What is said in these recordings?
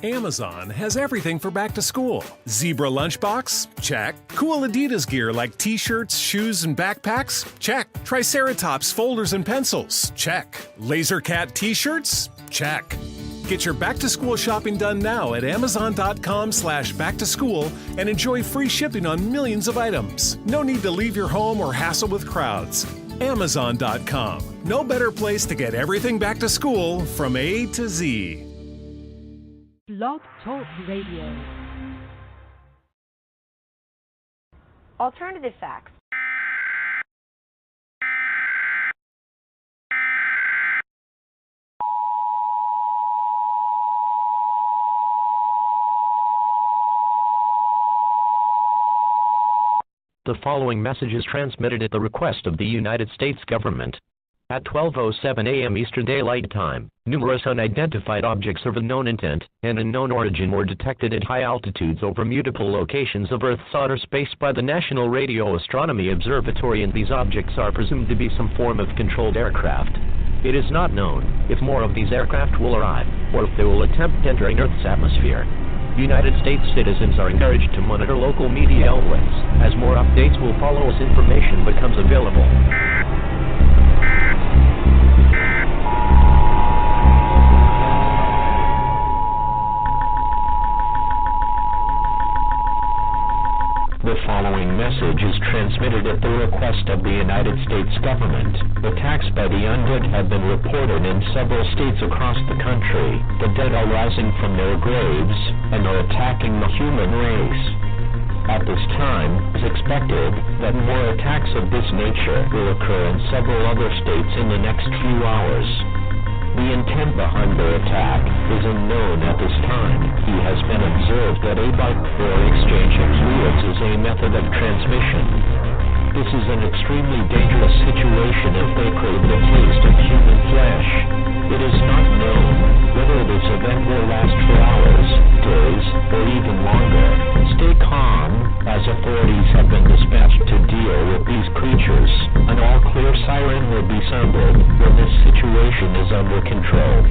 Amazon has everything for back to school. Zebra lunchbox? Check. Cool Adidas gear like t-shirts, shoes, and backpacks? Check. Triceratops folders and pencils? Check. Laser Cat t-shirts? Check. Get your back to school shopping done now at Amazon.com/back-to-school and enjoy free shipping on millions of items. No need to leave your home or hassle with crowds. Amazon.com. No better place to get everything back to school from A to Z. Blog Talk Radio. Alternative facts. The following message is transmitted at the request of the United States government. At 12:07 a.m. Eastern Daylight Time, numerous unidentified objects of unknown intent and unknown origin were detected at high altitudes over multiple locations of Earth's outer space by the National Radio Astronomy Observatory, and these objects are presumed to be some form of controlled aircraft. It is not known if more of these aircraft will arrive, or if they will attempt entering Earth's atmosphere. United States citizens are encouraged to monitor local media outlets, as more updates will follow as information becomes available. The following message is transmitted at the request of the United States government. Attacks by the undead have been reported in several states across the country. The dead are rising from their graves and are attacking the human race. At this time, it is expected that more attacks of this nature will occur in several other states in the next few hours. The intent behind the attack is unknown at this time. He has been observed that a byte or exchange of fluids is a method of transmission. This is an extremely dangerous situation if they crave the taste of human flesh. It is not known whether this event will last for hours, days, or even longer. Stay calm, as authorities have been dispatched to deal with these creatures. An all-clear siren will be sounded when this situation is under control.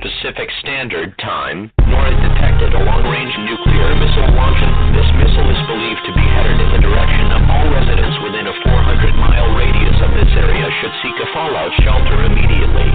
Pacific Standard Time, nor is detected a long-range nuclear missile launching. This missile is believed to be headed in the direction of all residents within a 400-mile radius of this area should seek a fallout shelter immediately.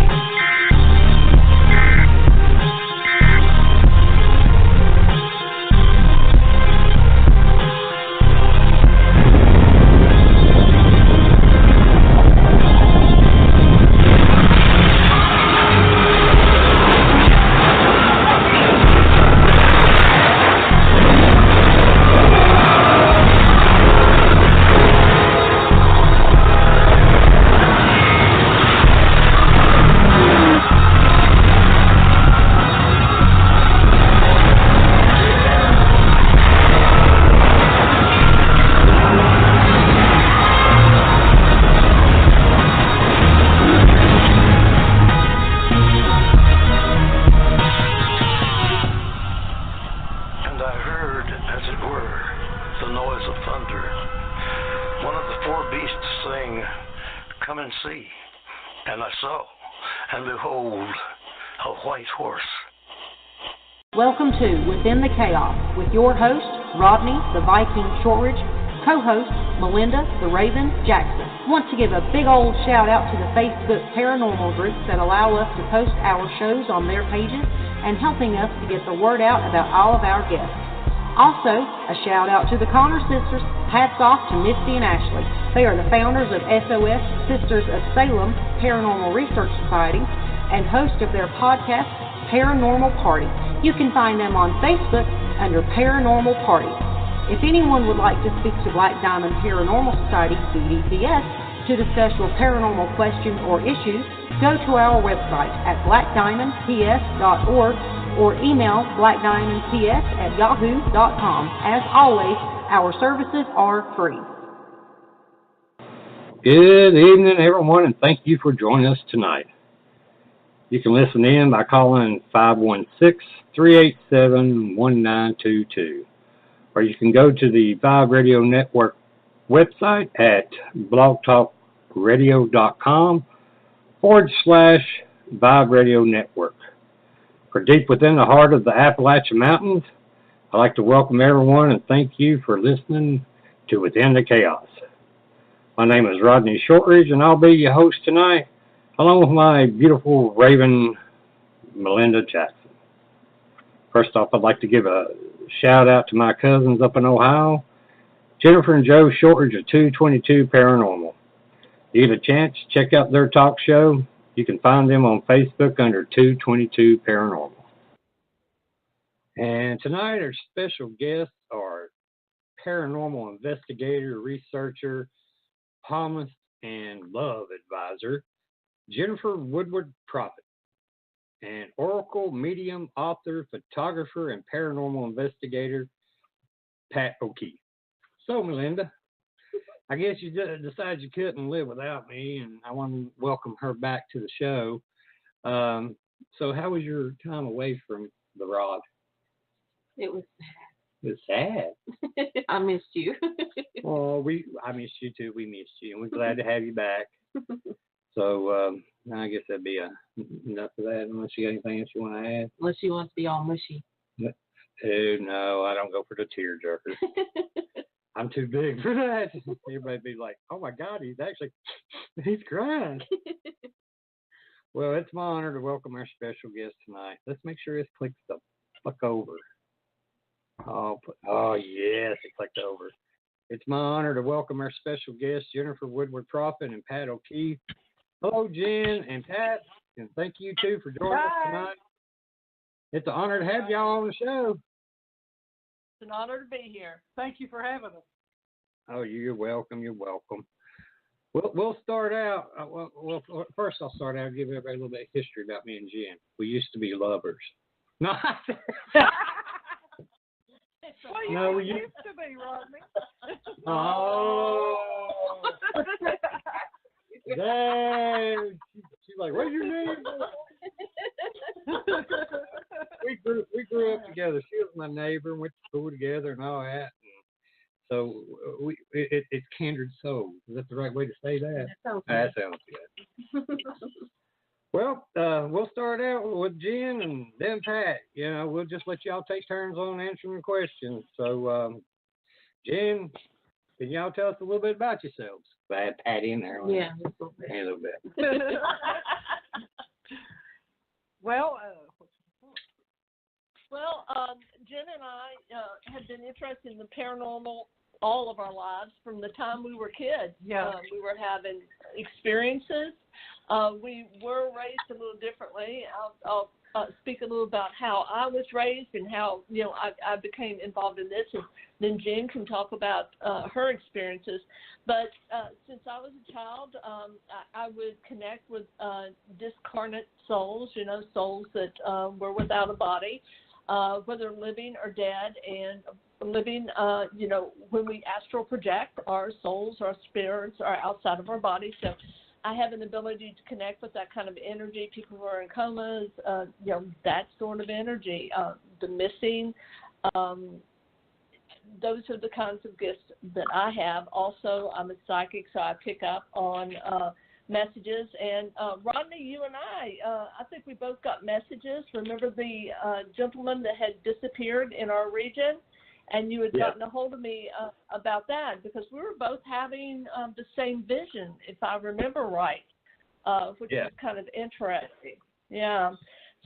Welcome to Within the Chaos with your host, Rodney the Viking Shortridge, co-host, Melinda the Raven Jackson. Want to give a big old shout out to the Facebook paranormal groups that allow us to post our shows on their pages and helping us to get the word out about all of our guests. Also, a shout out to the Connor sisters. Hats off to Misty and Ashley. They are the founders of SOS Sisters of Salem Paranormal Research Society and host of their podcast, Paranormal Party. You can find them on Facebook under Paranormal Party. If anyone would like to speak to Black Diamond Paranormal Society, BDPS, to discuss your paranormal question or issues, go to our website at blackdiamondps.org or email blackdiamondps@yahoo.com. As always, our services are free. Good evening, everyone, and thank you for joining us tonight. You can listen in by calling 516-387-1922, or you can go to the Vibe Radio Network website at blogtalkradio.com/Vibe Radio Network. For deep within the heart of the Appalachian Mountains, I'd like to welcome everyone and thank you for listening to Within the Chaos. My name is Rodney Shortridge, and I'll be your host tonight, along with my beautiful raven, Melinda Jackson. First off, I'd like to give a shout-out to my cousins up in Ohio, Jennifer and Joe Shortridge of 222 Paranormal. If you get a chance, check out their talk show. You can find them on Facebook under 222 Paranormal. And tonight, our special guests are paranormal investigator, researcher, palmist, and love advisor, Jennifer Woodward Proffitt, and oracle, medium, author, photographer, and paranormal investigator, Pat O'Keefe. So, Melinda, I guess you decided you couldn't live without me, and I want to welcome her back to the show. So how was your time away from the rod? It was sad. I missed you. Oh, I missed you too. We missed you, and we're glad to have you back. So I guess that'd be enough of that. Unless you got anything else you want to add. Unless you want to be all mushy. No, I don't go for the tearjerker. I'm too big for that. Everybody'd be like, "Oh my God, he's crying." Well, it's my honor to welcome our special guest tonight. Let's make sure it clicks the fuck over. Oh yes, it clicked over. It's my honor to welcome our special guests, Jennifer Woodward Proffitt and Pat O'Keefe. Hello, Jen and Pat, and thank you too for joining us tonight. It's an honor to have y'all on the show. It's an honor to be here. Thank you for having us. Oh, you're welcome. You're welcome. We'll start out. Well, first I'll start out and give everybody a little bit of history about me and Jen. We used to be lovers. No. Well, you used to be, Rodney. Oh. Dang. She's like, what's your name? We grew up together. She was my neighbor and went to school together and all that. And so it's kindred souls. Is that the right way to say that? That sounds good. Well, we'll start out with Jen and then Pat. You know, we'll just let y'all take turns on answering questions. So, Jen, can y'all tell us a little bit about yourselves? I had Pat in there. Yeah, a little bit. Well, Jen and I have been interested in the paranormal all of our lives from the time we were kids. Yeah. We were having experiences. We were raised a little differently. I'll speak a little about how I was raised and how, I became involved in this, and then Jen can talk about her experiences. But since I was a child, I would connect with discarnate souls, souls that were without a body, whether living or dead, and living, when we astral project, our souls, our spirits are outside of our body. So I have an ability to connect with that kind of energy, people who are in comas, that sort of energy, the missing. Those are the kinds of gifts that I have. Also, I'm a psychic, so I pick up on messages. And Rodney, you and I think we both got messages. Remember the gentleman that had disappeared in our region? And you had gotten a hold of me about that because we were both having the same vision, if I remember right, which is kind of interesting. Yeah.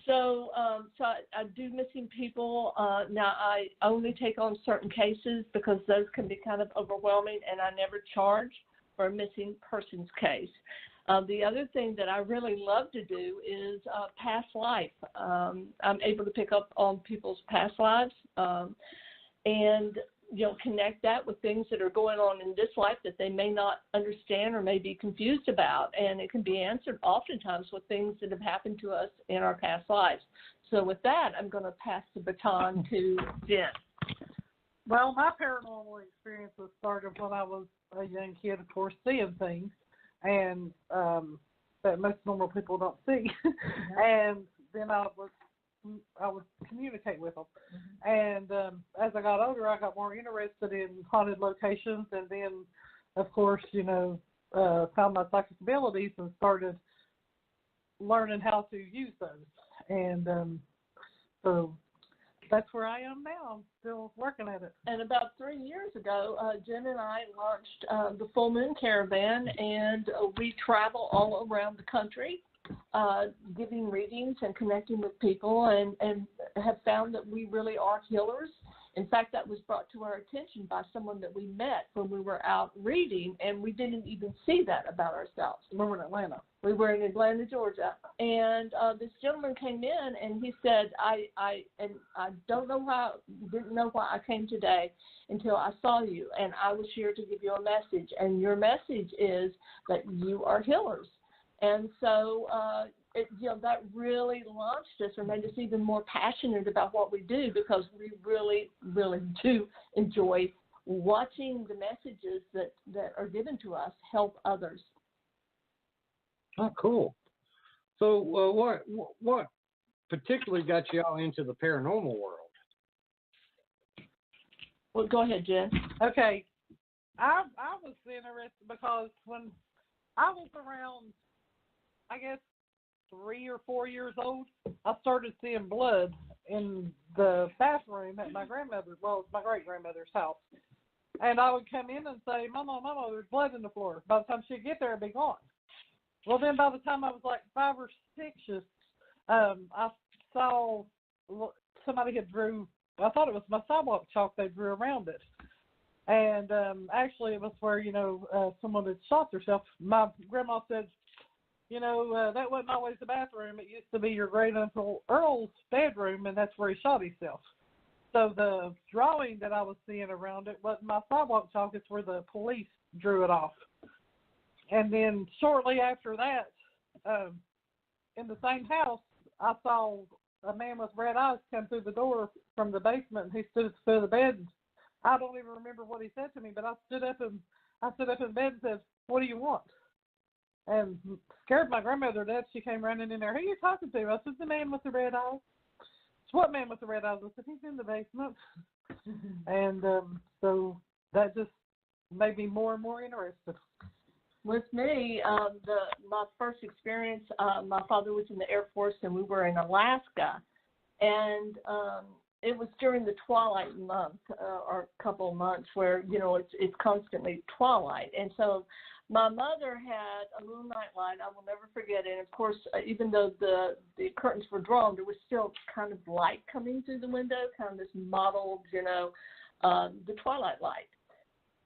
So I do missing people. Now, I only take on certain cases because those can be kind of overwhelming, and I never charge for a missing persons case. The other thing that I really love to do is past life. I'm able to pick up on people's past lives. And, connect that with things that are going on in this life that they may not understand or may be confused about. And it can be answered oftentimes with things that have happened to us in our past lives. So with that, I'm going to pass the baton to Jen. Well, my paranormal experience was started when I was a young kid, of course, seeing things. and that most normal people don't see. And then I would communicate with them. And as I got older, I got more interested in haunted locations, and then, of course, found my psychic abilities and started learning how to use those. And so that's where I am now. I'm still working at it. And about 3 years ago, Jen and I launched the Full Moon Caravan, and we travel all around the country, giving readings and connecting with people, and have found that we really are healers. In fact, that was brought to our attention by someone that we met when we were out reading, and we didn't even see that about ourselves. We were in Atlanta. We were in Atlanta, Georgia, and this gentleman came in, and he said, I didn't know why I came today until I saw you, and I was here to give you a message, and your message is that you are healers. And so that really launched us or made us even more passionate about what we do, because we really, really do enjoy watching the messages that are given to us help others. Oh, cool. So what particularly got you all into the paranormal world? Well, go ahead, Jen. Okay. I was interested because when I was around, I guess, 3 or 4 years old, I started seeing blood in the bathroom at my grandmother's, my great-grandmother's house. And I would come in and say, Mama, there's blood in the floor. By the time she'd get there, it'd be gone. Well, then by the time I was like 5 or 6, I saw somebody had drew, I thought it was my sidewalk chalk they drew around it. And actually it was where, someone had shot themselves. My grandma said, that wasn't always the bathroom. It used to be your great-uncle Earl's bedroom, and that's where he shot himself. So the drawing that I was seeing around it wasn't my sidewalk chalk. It's where the police drew it off. And then shortly after that, in the same house, I saw a man with red eyes come through the door from the basement, and he stood at the foot of the bed. I don't even remember what he said to me, but I stood up in bed and said, "What do you want?" And scared my grandmother to death. She came running in there. "Who are you talking to?" I said, "The man with the red eyes." "What man with the red eyes?" I said, "He's in the basement." And so that just made me more and more interested. With me, my first experience, my father was in the Air Force, and we were in Alaska, and it was during the twilight month, or a couple of months where, it's constantly twilight. And so my mother had a little nightlight. I will never forget it. And of course, even though the curtains were drawn, there was still kind of light coming through the window, kind of this mottled, the twilight light.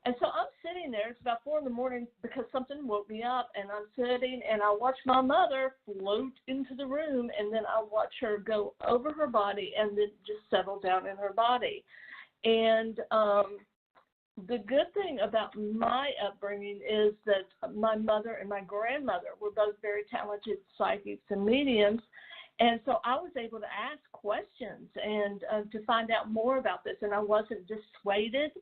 And so I'm sitting there. It's about 4 a.m. because something woke me up, and I'm sitting, and I watch my mother float into the room, and then I watch her go over her body and then just settle down in her body. And the good thing about my upbringing is that my mother and my grandmother were both very talented psychics and mediums. And so I was able to ask questions and to find out more about this, and I wasn't dissuaded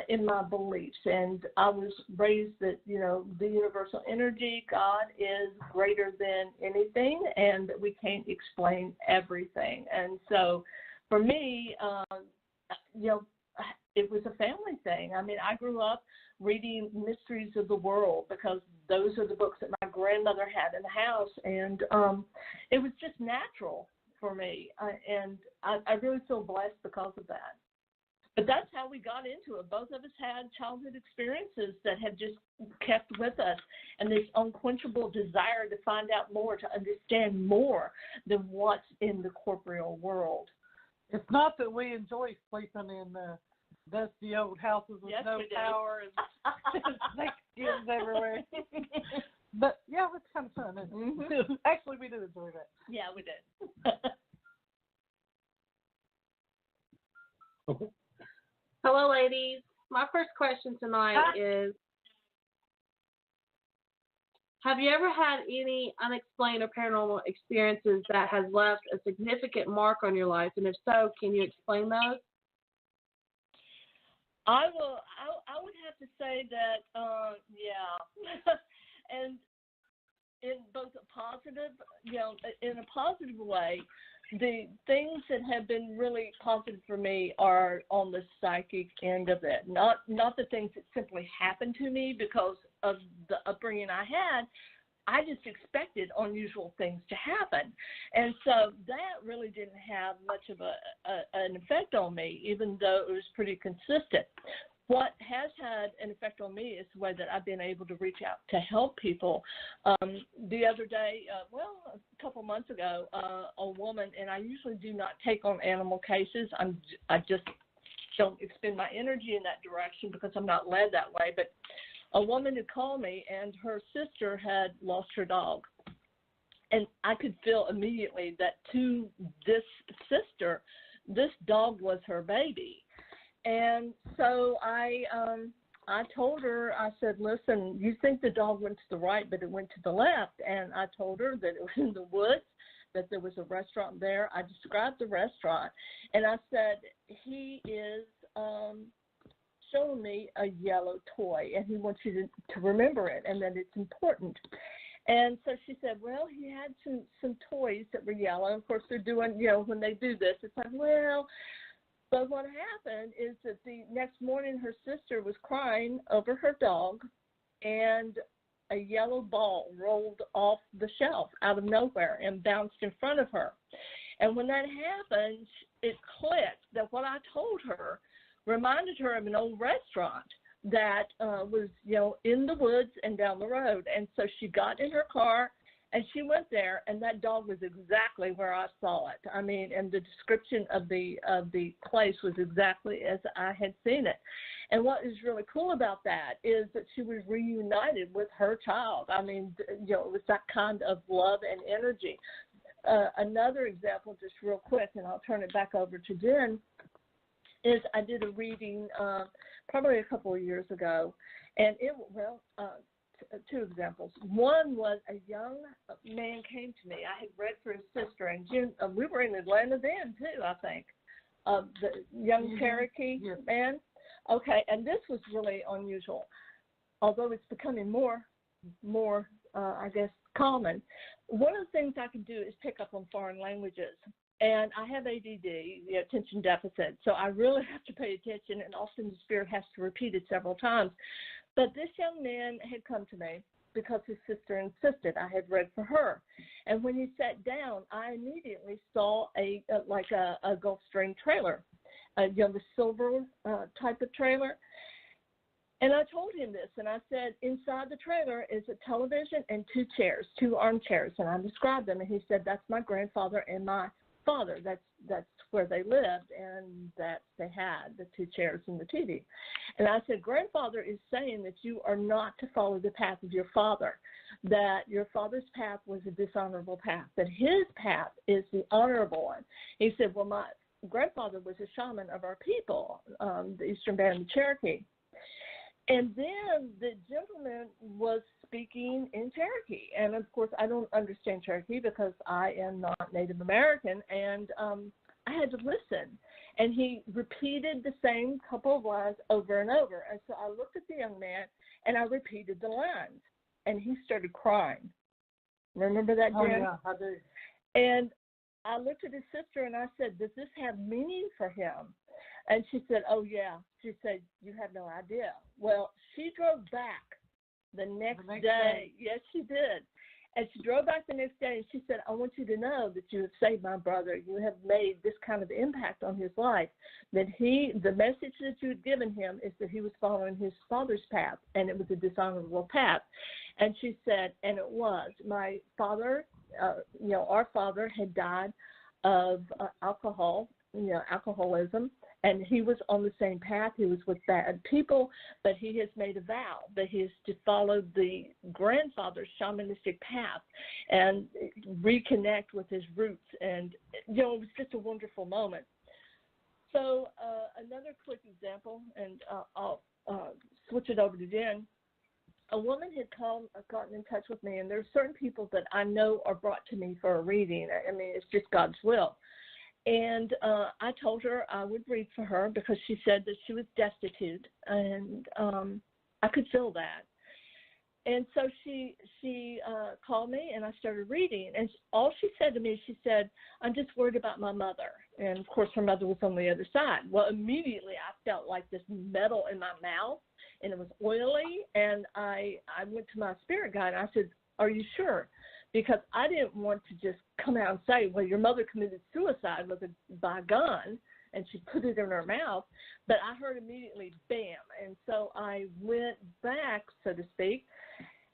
in my beliefs. And I was raised that, the universal energy, God, is greater than anything, and that we can't explain everything. And so for me, it was a family thing. I mean, I grew up reading Mysteries of the World because those are the books that my grandmother had in the house, and it was just natural for me, and I really feel blessed because of that. But that's how we got into it. Both of us had childhood experiences that have just kept with us, and this unquenchable desire to find out more, to understand more than what's in the corporeal world. It's not that we enjoy sleeping in dusty old houses with no power and snake skins everywhere. But, yeah, it's kind of fun, isn't it? Mm-hmm. Actually, we do enjoy that. Yeah, we did. Hello, ladies. My first question tonight is, have you ever had any unexplained or paranormal experiences that has left a significant mark on your life? And if so, can you explain those? I would have to say that, yeah. And in both a positive, in a positive way, the things that have been really positive for me are on the psychic end of it, not the things that simply happened to me because of the upbringing I had. I just expected unusual things to happen. And so that really didn't have much of an effect on me, even though it was pretty consistent. What has had an effect on me is the way that I've been able to reach out to help people. The other day, a couple months ago, a woman, and I usually do not take on animal cases. I just don't expend my energy in that direction because I'm not led that way. But a woman had called me, and her sister had lost her dog. And I could feel immediately that to this sister, this dog was her baby. And so I told her, I said, listen, you think the dog went to the right, but it went to the left. And I told her that it was in the woods, that there was a restaurant there. I described the restaurant. And I said, he is showing me a yellow toy, and he wants you to remember it and that it's important. And so she said, well, he had some toys that were yellow. Of course, they're doing, when they do this, it's like, well, but what happened is that the next morning her sister was crying over her dog, and a yellow ball rolled off the shelf out of nowhere and bounced in front of her. And when that happened, it clicked that what I told her reminded her of an old restaurant that was, in the woods and down the road. And so she got in her car and she went there, and that dog was exactly where I saw it. I mean, and the description of the place was exactly as I had seen it. And what is really cool about that is that she was reunited with her child. I mean, it was that kind of love and energy. Another example, just real quick, and I'll turn it back over to Jen, is I did a reading probably a couple of years ago, and two examples. One was a young man came to me. I had read for his sister, and June, we were in Atlanta then too, I think. The young Cherokee man. Okay, and this was really unusual, although it's becoming more, I guess, common. One of the things I can do is pick up on foreign languages. And I have ADD, attention deficit, so I really have to pay attention, and often the spirit has to repeat it several times. But this young man had come to me because his sister insisted. I had read for her. And when he sat down, I immediately saw a Gulfstream trailer, the silver type of trailer. And I told him this, and I said, inside the trailer is a television and two armchairs, and I described them. And he said, that's my grandfather and my father. That's where they lived, and that they had the two chairs and the TV. And I said, grandfather is saying that you are not to follow the path of your father, that your father's path was a dishonorable path, that his path is the honorable one. He said, well, my grandfather was a shaman of our people, the Eastern Band of Cherokee. And then the gentleman was speaking in Cherokee. And, of course, I don't understand Cherokee because I am not Native American, and I had to listen. And he repeated the same couple of lines over and over. And so I looked at the young man, and I repeated the lines, and he started crying. Remember that, Jen? Oh, yeah, I do. And I looked at his sister, and I said, does this have meaning for him? And she said, oh, yeah. She said, you have no idea. Well, she drove back the next day. Yes, she did. And she drove back the next day, and she said, I want you to know that you have saved my brother. You have made this kind of impact on his life, that the message that you had given him is that he was following his father's path, and it was a dishonorable path. And she said, and it was. My father, our father had died of alcoholism, and he was on the same path. He was with bad people, but he has made a vow that he is to follow the grandfather's shamanistic path and reconnect with his roots. And, it was just a wonderful moment. So another quick example, and I'll switch it over to Jen. A woman had gotten in touch with me, and there are certain people that I know are brought to me for a reading. I mean, it's just God's will. And I told her I would read for her because she said that she was destitute, and I could feel that. And so she called me, and I started reading. And all she said to me, she said, "I'm just worried about my mother." And, of course, her mother was on the other side. Well, immediately I felt like this metal in my mouth, and it was oily. And I went to my spirit guide, and I said, "Are you sure?" Because I didn't want to just come out and say, "Well, your mother committed suicide by a gun," and she put it in her mouth. But I heard immediately, bam. And so I went back, so to speak,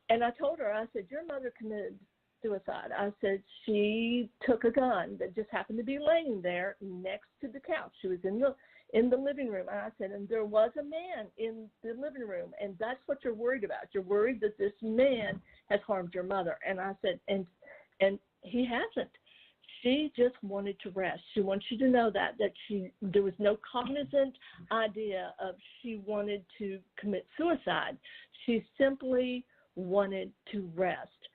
and I told her, I said, "Your mother committed suicide." I said, "She took a gun that just happened to be laying there next to the couch. She was in the living room." And I said, "And there was a man in the living room, and that's what you're worried about. You're worried that this man has harmed your mother." And I said, and he hasn't. She just wanted to rest. She wants you to know that there was no cognizant idea of she wanted to commit suicide. She simply wanted to rest.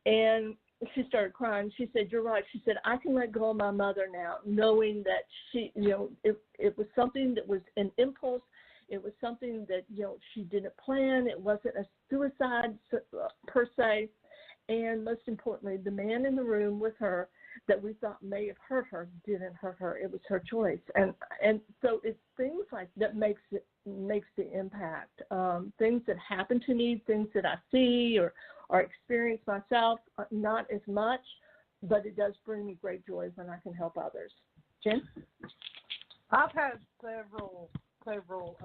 And she started crying. She said, "You're right." She said, "I can let go of my mother now, knowing that she, it was something that was an impulse. It was something that, she didn't plan. It wasn't a suicide per se. And most importantly, the man in the room with her that we thought may have hurt her didn't hurt her. It was her choice." And so it's things like that makes the impact. Things that happen to me, things that I see or experience myself, not as much, but it does bring me great joy when I can help others. Jen? I've had several paranormal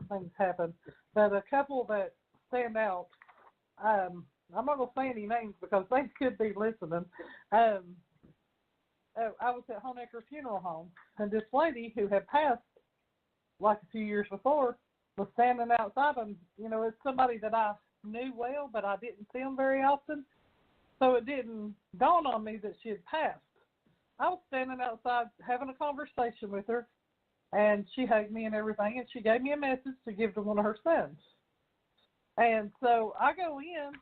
things happen, but a couple that stand out. I'm not going to say any names because they could be listening. I was at Honecker Funeral Home, and this lady who had passed like a few years before was standing outside, and, it's somebody that I knew well, but I didn't see them very often, so it didn't dawn on me that she had passed. I was standing outside having a conversation with her, and she hugged me and everything, and she gave me a message to give to one of her sons. And so I go in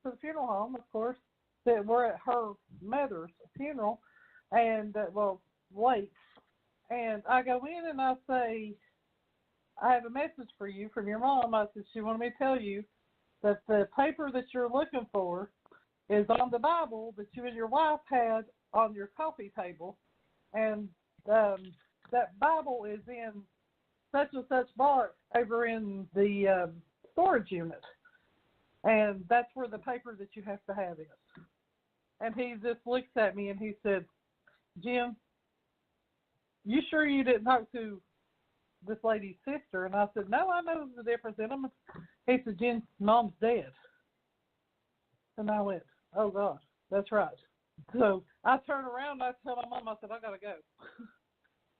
to the funeral home, of course, that we're at her mother's funeral, and, late. And I go in and I say, "I have a message for you from your mom." I said, "She wanted me to tell you that the paper that you're looking for is on the Bible that you and your wife had on your coffee table, and that Bible is in such and such box over in the storage unit, and that's where the paper that you have to have is." And he just looks at me and he said, "Jim, you sure you didn't talk to this lady's sister?" And I said, "No, I know the difference in them." He said, "Jim's mom's dead." And I went, "Oh, God, that's right." So I turned around and I told my mom, I said, "I got to go."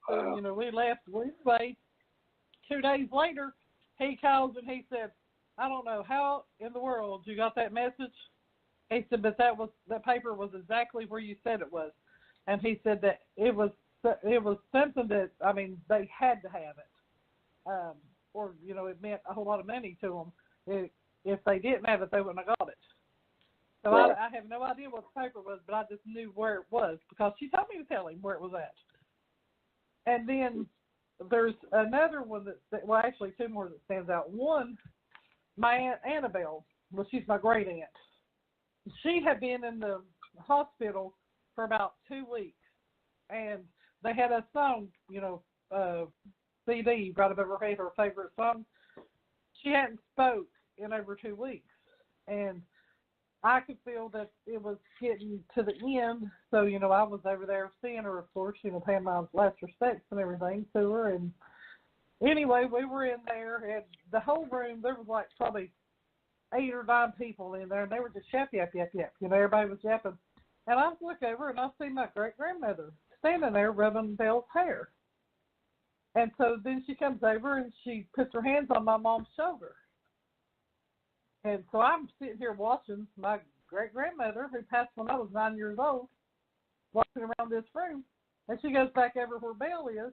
So, we left Wednesday. 2 days later, he calls and he said, "I don't know how in the world you got that message." He said, "But that paper was exactly where you said it was." And he said that it was something that, they had to have it. Or, it meant a whole lot of money to them. If they didn't have it, they wouldn't have got it. So right. I have no idea what the paper was, but I just knew where it was because she told me to tell him where it was at. And then there's another one actually two more that stands out. One, my Aunt Annabelle, she's my great aunt. She had been in the hospital for about 2 weeks, and they had a song, CD right above her head, her favorite song. She hadn't spoke in over 2 weeks, and I could feel that it was getting to the end. So, I was over there seeing her, of course, paying my last respects and everything to her. And anyway, we were in there, and the whole room, there was like probably 8 or 9 people in there, and they were just yap, yap, yap, yap. Everybody was yapping. And I look over, and I see my great-grandmother standing there rubbing Belle's hair. And so then she comes over, and she puts her hands on my mom's shoulder. And so I'm sitting here watching my great-grandmother, who passed when I was 9 years old, walking around this room. And she goes back over where Belle is,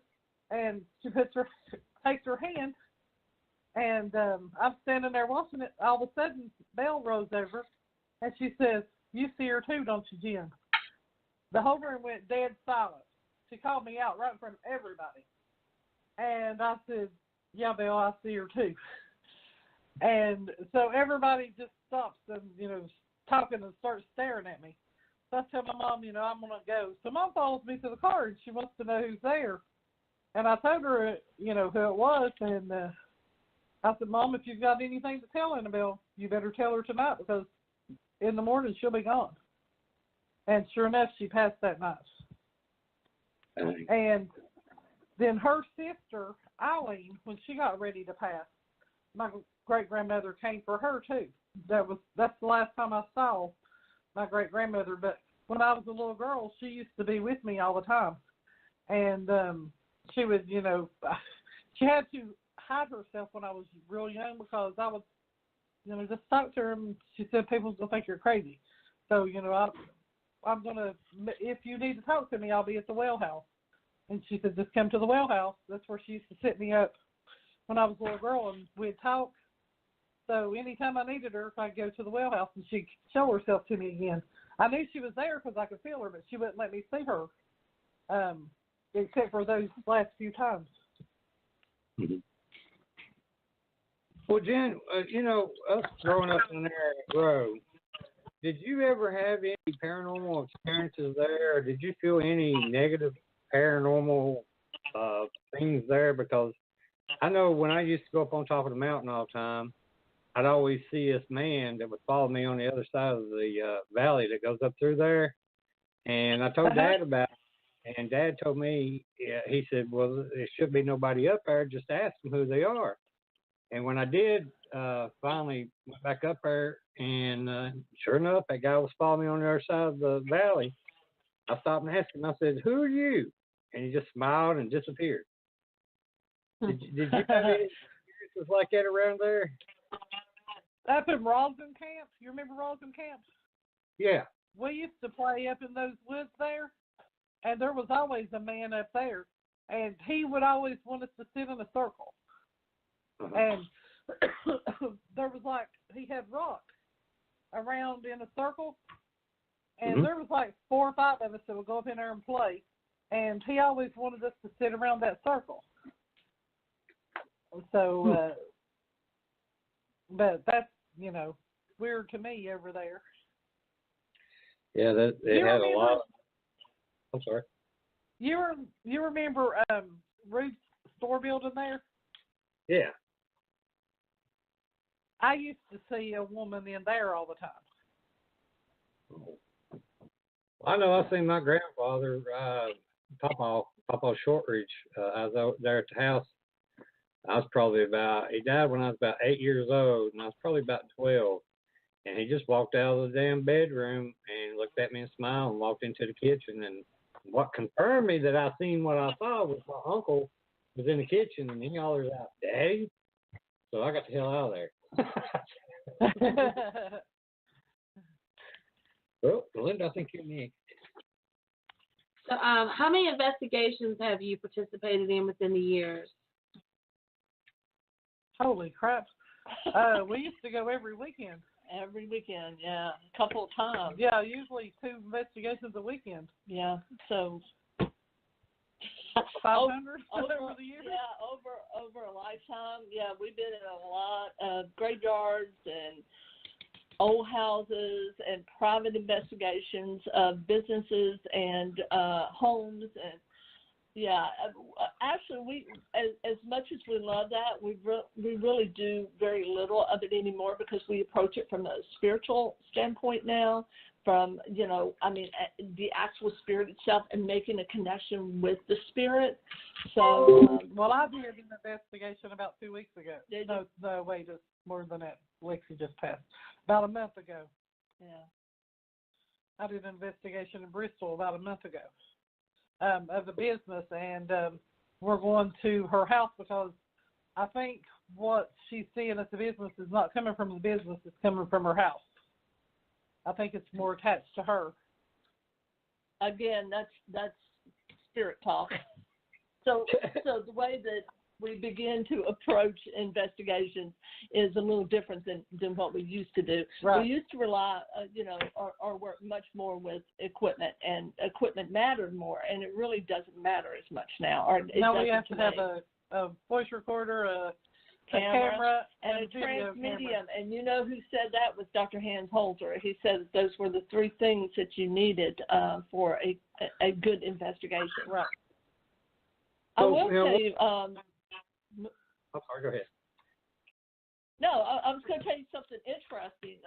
and she takes her hand, and I'm standing there watching it. All of a sudden, Belle rolls over, and she says, "You see her too, don't you, Jim?" The whole room went dead silent. She called me out right in front of everybody. And I said, "Yeah, Belle, I see her too." And so everybody just stops and, talking and starts staring at me. So I tell my mom, I'm going to go. So Mom follows me to the car, and she wants to know who's there. And I told her, who it was. And I said, Mom, if you've got anything to tell Annabelle, you better tell her tonight because in the morning she'll be gone. And sure enough, she passed that night. And then her sister, Eileen, when she got ready to pass, my great-grandmother came for her, too. That's the last time I saw my great-grandmother. But when I was a little girl, she used to be with me all the time. And she would, she had to hide herself when I was real young because I would, just talk to her, and she said people's going to think you're crazy. So, I'm going to, if you need to talk to me, I'll be at the well house. And she said, just come to the well house. That's where she used to sit me up when I was a little girl, and we'd talk. So anytime I needed her, I'd go to the well house, and she'd show herself to me again. I knew she was there because I could feel her, but she wouldn't let me see her, except for those last few times. Mm-hmm. Well, Jen, us growing up in there at Grove, did you ever have any paranormal experiences there, or did you feel any negative paranormal things there? Because I know when I used to go up on top of the mountain all the time, I'd always see this man that would follow me on the other side of the valley that goes up through there. And I told Dad about it, and Dad told me, he said, well, there should be nobody up there. Just ask them who they are. And when I did, finally went back up there, and sure enough, that guy was following me on the other side of the valley. I stopped and asked him, I said, who are you? And he just smiled and disappeared. Did you have any experiences like that around there? Up in Roslyn Camp. You remember Roslyn Camp? Yeah. We used to play up in those woods there, and there was always a man up there, and he would always want us to sit in a circle. Uh-huh. And there was he had rocks around in a circle, and there was 4 or 5 of us that would go up in there and play, and he always wanted us to sit around that circle. So, but that's, weird to me over there. Yeah, they had a lot. I'm sorry. You remember Ruth's store building there? Yeah. I used to see a woman in there all the time. I know I've seen my grandfather, Papa Shortridge. I was out there at the house. I was probably he died when I was about 8 years old, and I was probably about 12. And he just walked out of the damn bedroom and looked at me and smiled and walked into the kitchen. And what confirmed me that I seen what I saw was my uncle was in the kitchen, and he hollers out, Daddy. So I got the hell out of there. Well, Melinda, I think you're next. So how many investigations have you participated in within the years? Holy crap. We used to go every weekend. Every weekend, yeah. A couple of times. Yeah, usually 2 investigations a weekend. Yeah, so 500 over the years? Yeah, over a lifetime. Yeah, we've been in a lot of graveyards and old houses and private investigations of businesses and homes. And yeah, actually, we as much as we love that, we really do very little of it anymore because we approach it from a spiritual standpoint now. From the actual spirit itself and making a connection with the spirit. So, well, I did an investigation about 2 weeks ago. No, wait, it's more than that. Lexi just passed. About a month ago. Yeah. I did an investigation in Bristol about a month ago of the business, and we're going to her house because I think what she's seeing as the business is not coming from the business; it's coming from her house. I think it's more attached to her. Again, that's spirit talk. So the way that we begin to approach investigations is a little different than what we used to do. Right. We used to rely, or work much more with equipment, and equipment mattered more, and it really doesn't matter as much now. Now we have to have a voice recorder, a camera and a video transmedium. camera. And you know who said that was Dr. Hans Holzer. He said that those were the three things that you needed for a good investigation. Right. I So, will you know, tell you. I'm sorry, go ahead. No, I was going to tell you something interesting.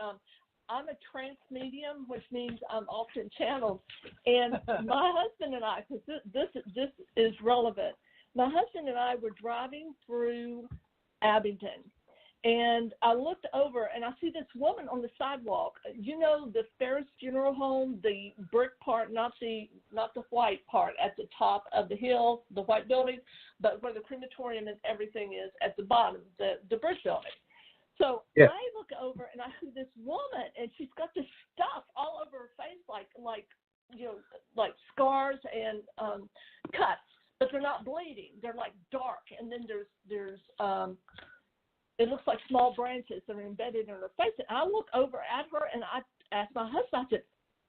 I'm a transmedium, which means I'm often channeled. And my husband and I, because this is relevant, my husband and I were driving through Abington, and I looked over, and I see this woman on the sidewalk. You know, the Ferris Funeral Home, the brick part, not the white part at the top of the hill, the white building, but where the crematorium and everything is at the bottom, the brick building. So yeah. I look over and I see this woman, and she's got this stuff all over her face, like scars and cuts, but they're not bleeding. They're like dark, and then there's it looks like small branches that are embedded in her face. And I look over at her, and I asked my husband, I said,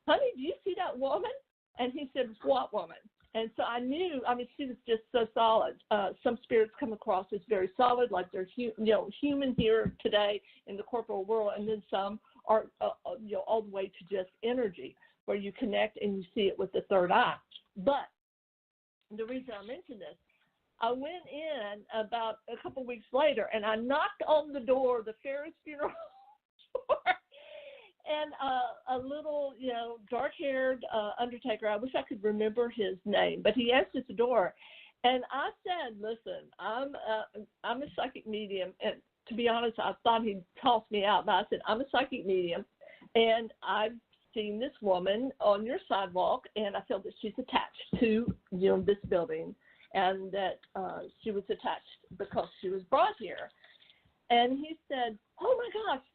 "Honey, do you see that woman?" And he said, "What woman?" And so I knew, she was just so solid. Some spirits come across as very solid, like they're human here today in the corporal world, and then some are all the way to just energy, where you connect and you see it with the third eye. But the reason I mention this, I went in about a couple weeks later, and I knocked on the door of the Ferris Funeral door. And a little, dark-haired undertaker, I wish I could remember his name, but he answered the door. And I said, "Listen, I'm a psychic medium." And to be honest, I thought he'd toss me out, but I said, "I'm a psychic medium, and I've seen this woman on your sidewalk, and I feel that she's attached to, this building, and that she was attached because she was brought here." And he said, "Oh, my gosh."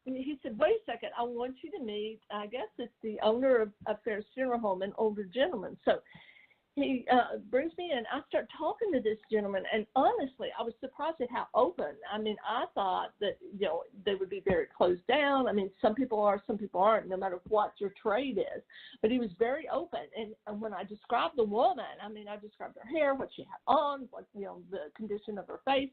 He said, "Wait a second, I want you to meet," I guess it's the owner of Ferris Funeral Home, an older gentleman. So he brings me in. I start talking to this gentleman, and honestly, I was surprised at how open. I thought that, they would be very closed down. Some people are, some people aren't, no matter what your trade is. But he was very open. And when I described the woman, I described her hair, what she had on, what, the condition of her face.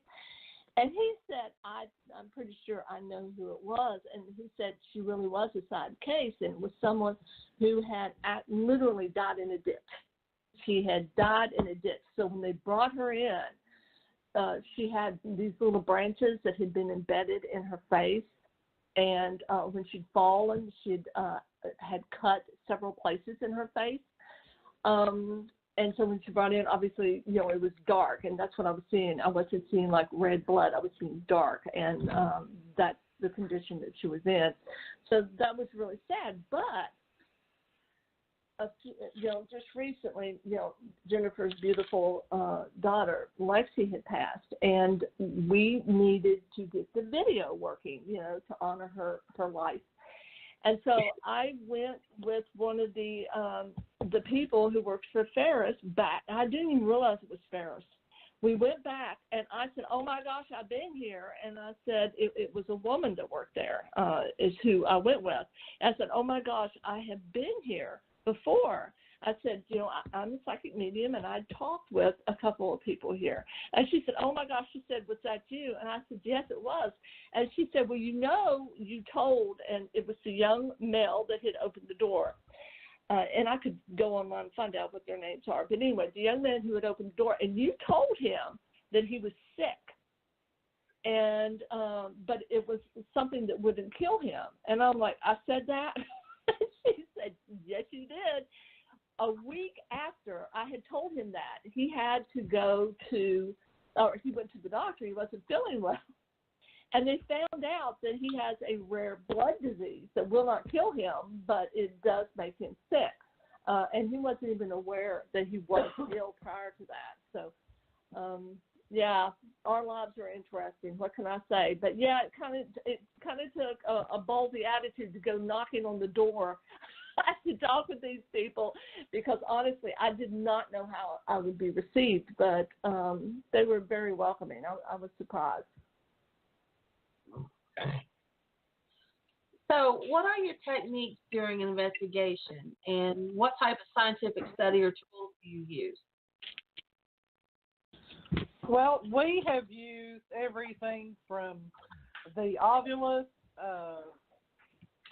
And he said, I'm pretty sure I know who it was. And he said she really was a side case, and it was someone who had literally died in a ditch. She had died in a ditch. So when they brought her in, she had these little branches that had been embedded in her face. And when she'd fallen, she'd had cut several places in her face. And so when she brought in, obviously, it was dark, and that's what I was seeing. I wasn't seeing like red blood. I was seeing dark, and that's the condition that she was in. So that was really sad. But, just recently, Jennifer's beautiful daughter, Lexi, had passed, and we needed to get the video working, to honor her life. And so I went with one of the people who worked for Ferris back. I didn't even realize it was Ferris. We went back, and I said, "Oh, my gosh, I've been here." And I said, it was a woman that worked there is who I went with. And I said, "Oh, my gosh, I have been here before." I said, I'm a psychic medium, and I talked with a couple of people here. And she said, "Oh, my gosh," she said, "was that you?" And I said, "Yes, it was." And she said, "Well, you told," and it was the young male that had opened the door. And I could go online and find out what their names are. But anyway, the young man who had opened the door, and you told him that he was sick. And but it was something that wouldn't kill him. And I'm like, "I said that?" She said, "Yes, you did." A week after I had told him that, he had to he went to the doctor. He wasn't feeling well. And they found out that he has a rare blood disease that will not kill him, but it does make him sick. And he wasn't even aware that he was ill prior to that. So, our lives are interesting. What can I say? But, it kind of took a ballsy attitude to go knocking on the door to talk with these people, because honestly, I did not know how I would be received, but they were very welcoming. I was surprised. So what are your techniques during an investigation, and what type of scientific study or tools do you use? Well, we have used everything from the Ovilus,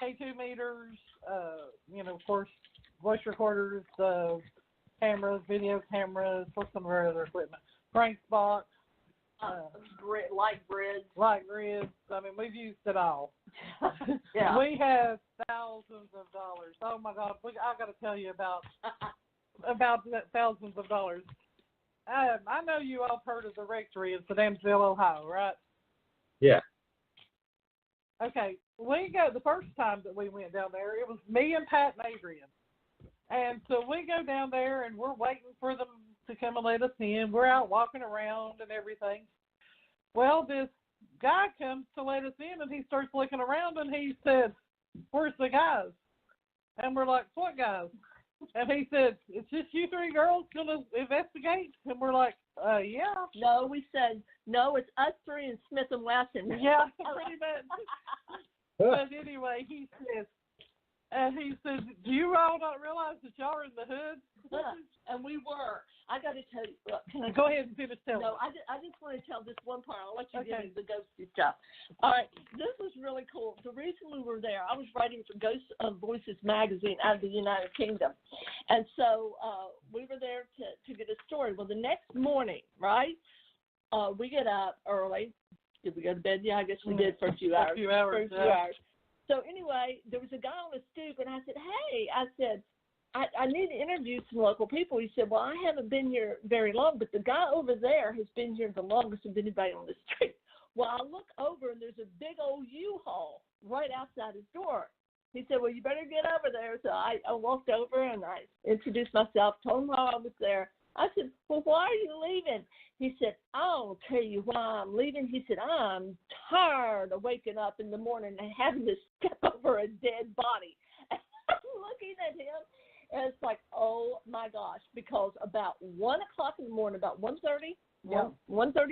K2 meters, of course, voice recorders, cameras, video cameras, what's some of our other equipment? Frank's box. Light grids. Light grids. I mean, we've used it all. Yeah. We have thousands of dollars. Oh, my God. I got to tell you about that thousands of dollars. I know you all heard of the rectory in Sedamsville, Ohio, right? Yeah. Okay. The first time that we went down there, it was me and Pat and Adrian. And so we go down there, and we're waiting for them to come and let us in. We're out walking around and everything. Well, this guy comes to let us in, and he starts looking around, and he said, "Where's the guys?" And we're like, "What guys?" And he said, "It's just you three girls going to investigate?" And we're like, yeah. No, we said, no, it's us three and Smith and Wesson. Yeah, pretty much. But anyway, he says, "Do you all not realize that y'all are in the hood?" And we were. I got to tell you. Look, can I go ahead and finish telling? No, I just want to tell this one part. I'll let you get into the ghosty stuff. All right, this was really cool. The reason we were there, I was writing for Ghost Voices magazine out of the United Kingdom, and so we were there to get a story. Well, the next morning, right, we get up early. Did we go to bed? Yeah, I guess we did for a few hours. So anyway, there was a guy on the stoop, and I said, "Hey," I said, I need to interview some local people. He said, "Well, I haven't been here very long, but the guy over there has been here the longest of anybody on the street." Well, I look over, and there's a big old U-Haul right outside his door. He said, "Well, you better get over there." So I walked over, and I introduced myself, told him why I was there. I said, "Well, why are you leaving?" He said, "I'll tell you why I'm leaving." He said, "I'm tired of waking up in the morning and having to step over a dead body." And I'm looking at him, and it's like, oh, my gosh, because about 1 o'clock in the morning, about 1:30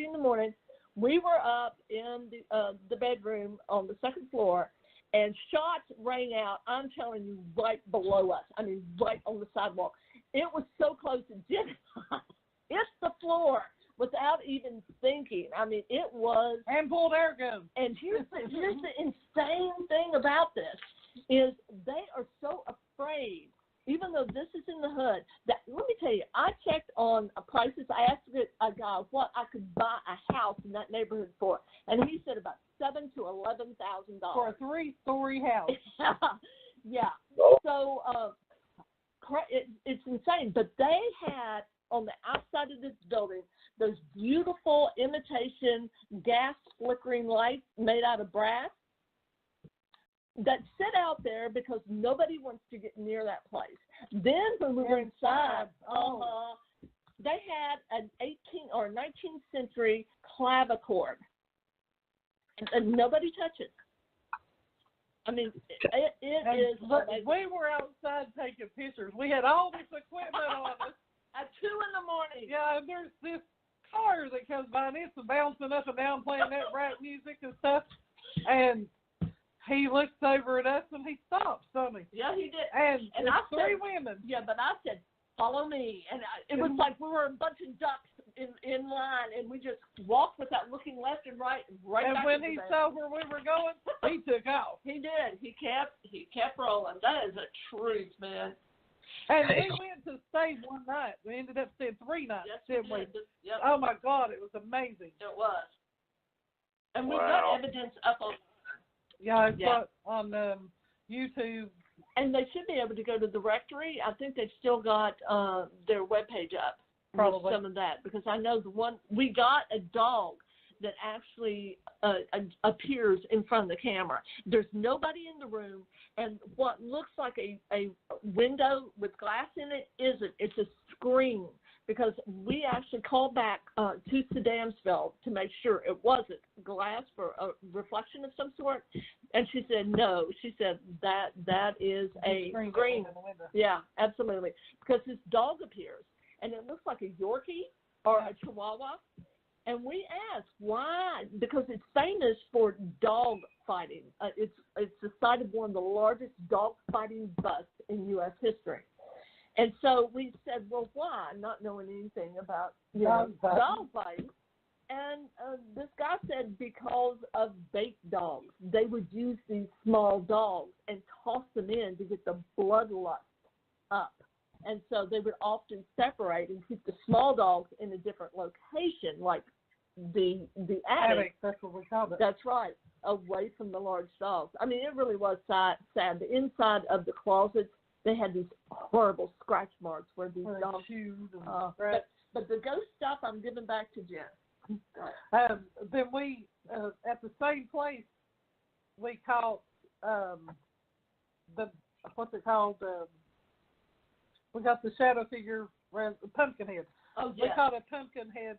in the morning, we were up in the bedroom on the second floor, and shots rang out, I'm telling you, right below us. I mean, right on the sidewalk. It was so close it did not hit the floor without even thinking. I mean, it was. And pulled air guns. And here's the insane thing about this is they are so afraid, even though this is in the hood, that, let me tell you, I checked on prices. I asked a guy what I could buy a house in that neighborhood for, and he said about $7,000 to $11,000 for a 3-story house. Yeah. So it's insane. But they had on the outside of this building those beautiful imitation gas flickering lights made out of brass that sit out there because nobody wants to get near that place. Then when we were inside, they had an 18th or 19th century clavichord, and nobody touches. I mean, it is amazing. We were outside taking pictures. We had all this equipment on us. At 2 in the morning. Yeah, and there's this car that comes by, and it's bouncing up and down, playing that rap music and stuff. And he looks over at us, and he stops, doesn't he? Yeah, he did. And I said, 3 women. Yeah, but I said, "Follow me." And it was like we were a bunch of ducks in line, and we just walked without looking left and right. And back when he saw where we were going, he took off. He did. He kept rolling. That is a truth, man. And we went to stay one night. We ended up staying 3 nights, didn't we? Yep. Oh, my God, it was amazing. It was. And we've got evidence up on. Yeah, it's got on YouTube. And they should be able to go to the rectory. I think they've still got their webpage up. Probably. Some of that, because I know the one, we got a dog that actually appears in front of the camera. There's nobody in the room, and what looks like a window with glass in it isn't. It's a screen, because we actually called back to Sedamsville to make sure it wasn't glass for a reflection of some sort, and she said no. She said that is a screen. Yeah, absolutely, because this dog appears, and it looks like a Yorkie or a Chihuahua. And we asked why, because it's famous for dog fighting. It's the site of one of the largest dog fighting busts in U.S. history. And so we said, well, why? Not knowing anything about dog fighting. And this guy said because of bait dogs, they would use these small dogs and toss them in to get the bloodlust up. And so they would often separate and keep the small dogs in a different location, like the attic. That's what we called it. That's right, away from the large dogs. I mean, it really was sad. The inside of the closets, they had these horrible scratch marks where these dogs chewed and but the ghost stuff, I'm giving back to Jen. Then we, at the same place, we caught what's it called? We got the shadow figure, the pumpkin head. Oh, yeah. We caught a pumpkin head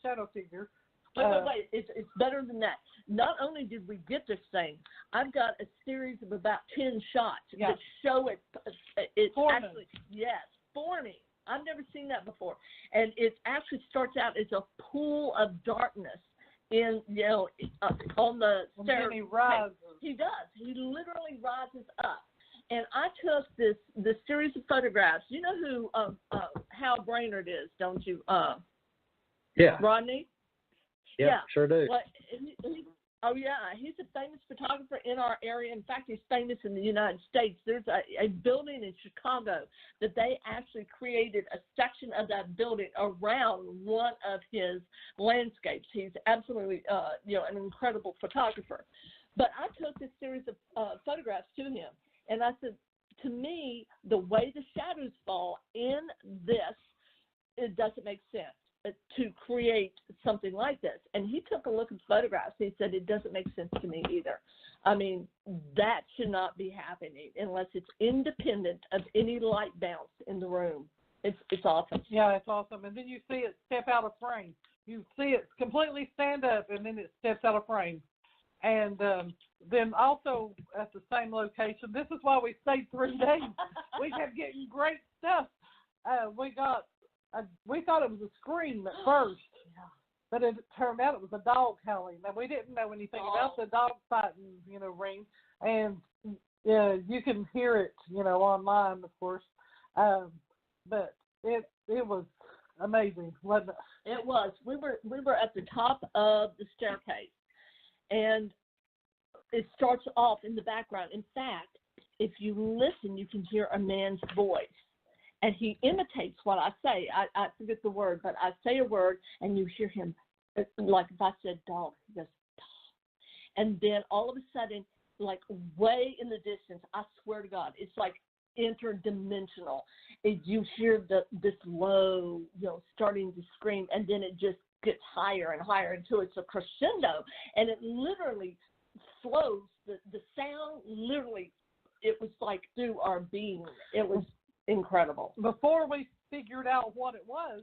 shadow figure. Wait. It's better than that. Not only did we get this thing, I've got a series of about 10 shots that show it. It's forming. Actually, yes, forming. I've never seen that before. And it actually starts out as a pool of darkness on the stairs. And then he rises. He does. He literally rises up. And I took this series of photographs. You know who Hal Brainerd is, don't you? Yeah. Rodney? Yeah, sure do. Well, he's a famous photographer in our area. In fact, he's famous in the United States. There's a building in Chicago that they actually created a section of that building around one of his landscapes. He's absolutely, an incredible photographer. But I took this series of photographs to him, and I said, to me, the way the shadows fall in this, it doesn't make sense to create something like this. And he took a look at the photographs. He said, it doesn't make sense to me either. I mean, that should not be happening unless it's independent of any light bounce in the room. It's awesome. Yeah, it's awesome. And then you see it step out of frame. You see it completely stand up, and then it steps out of frame. And then also at the same location, this is why we stayed 3 days. We kept getting great stuff. We thought it was a scream at first, but it turned out it was a dog howling. Now, we didn't know anything about the dog fighting, ring, and you can hear it, online, of course. But it was amazing, wasn't it? It was. We were at the top of the staircase, and it starts off in the background. In fact, if you listen, you can hear a man's voice. And he imitates what I say. I forget the word, but I say a word, and you hear him, like if I said dog, he goes, dog. And then all of a sudden, like way in the distance, I swear to God, it's like interdimensional. You hear this low, starting to scream, and then it just gets higher and higher until it's a crescendo. And it literally flows, the sound literally, it was like through our being. It was incredible. Before we figured out what it was,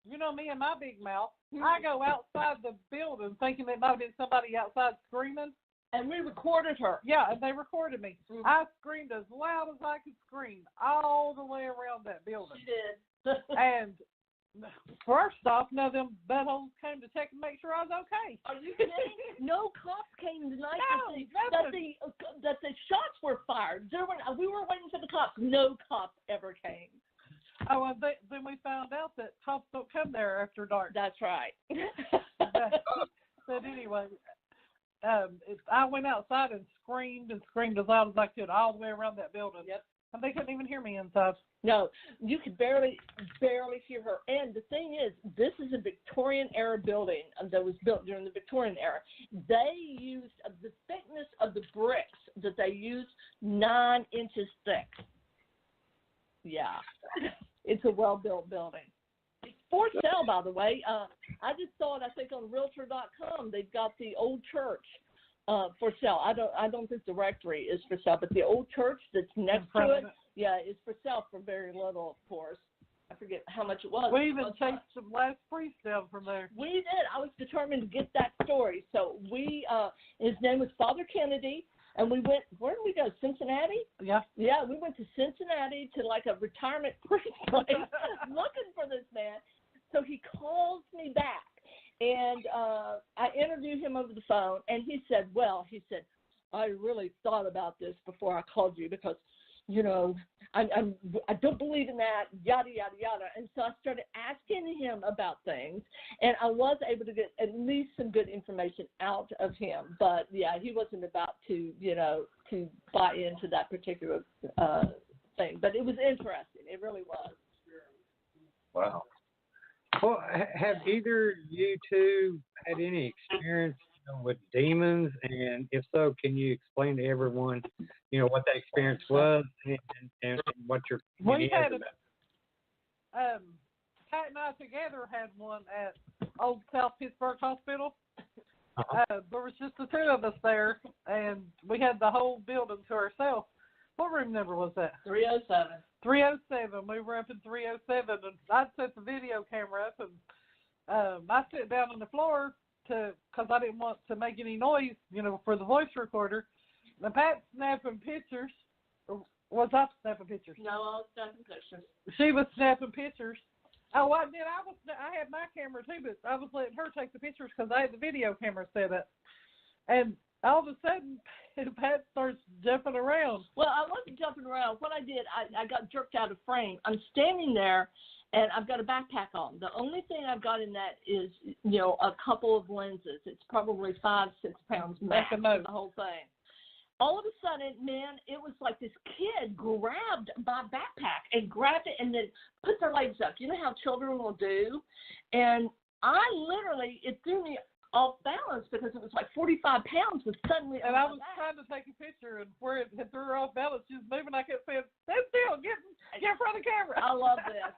me and my big mouth, I go outside the building thinking it might have been somebody outside screaming. And we recorded her. Yeah, and they recorded me. Mm-hmm. I screamed as loud as I could scream all the way around that building. She did. And first off, none of them buttholes came to check and make sure I was okay. Are you kidding? No cops came tonight to see that the shots were fired. We were waiting for the cops. No cops ever came. Oh, and then we found out that cops don't come there after dark. That's right. But anyway, I went outside and screamed as loud as I could all the way around that building. Yep. And they couldn't even hear me inside. No, you could barely hear her. And the thing is, this is a Victorian-era building that was built during the Victorian era. They used the thickness of the bricks that they used 9 inches thick. Yeah, it's a well-built building. It's for sale, by the way. I just saw it, I think, on Realtor.com. They've got the old church for sale. I don't think the rectory is for sale, but the old church that's next to it, is for sale for very little, of course. I forget how much it was. We even chased some last priest down from there. We did. I was determined to get that story. So his name was Father Kennedy, and we went, where did we go, Cincinnati? Yeah. Yeah, we went to Cincinnati to like a retirement priest place looking for this man. So he calls me back. And I interviewed him over the phone, and he said, I really thought about this before I called you because I don't believe in that, yada, yada, yada. And so I started asking him about things, and I was able to get at least some good information out of him. But, yeah, he wasn't about to, to buy into that particular thing. But it was interesting. It really was. Wow. Well, have either you two had any experience with demons? And if so, can you explain to everyone, what that experience was and what your we had Pat and I together had one at Old South Pittsburgh Hospital. There was just the two of us there, and we had the whole building to ourselves. What room number was that? 307. 307. We were up in 307, and I'd set the video camera up, and I sat down on the floor because I didn't want to make any noise, for the voice recorder. And Pat's snapping pictures. Was I snapping pictures? No, I was snapping pictures. She was snapping pictures. Oh, I did. I had my camera too, but I was letting her take the pictures because I had the video camera set up. And all of a sudden, Pat starts jumping around. Well, I wasn't jumping around. What I did, I got jerked out of frame. I'm standing there, and I've got a backpack on. The only thing I've got in that is, a couple of lenses. It's probably 5-6 pounds max, the whole thing. All of a sudden, man, it was like this kid grabbed my backpack and grabbed it and then put their legs up. You know how children will do? And it threw me off balance because it was like 45 pounds was suddenly and I was trying to take a picture, and where it threw her off balance, she was moving. I kept saying, "Stand still, get in front of the camera." I love this.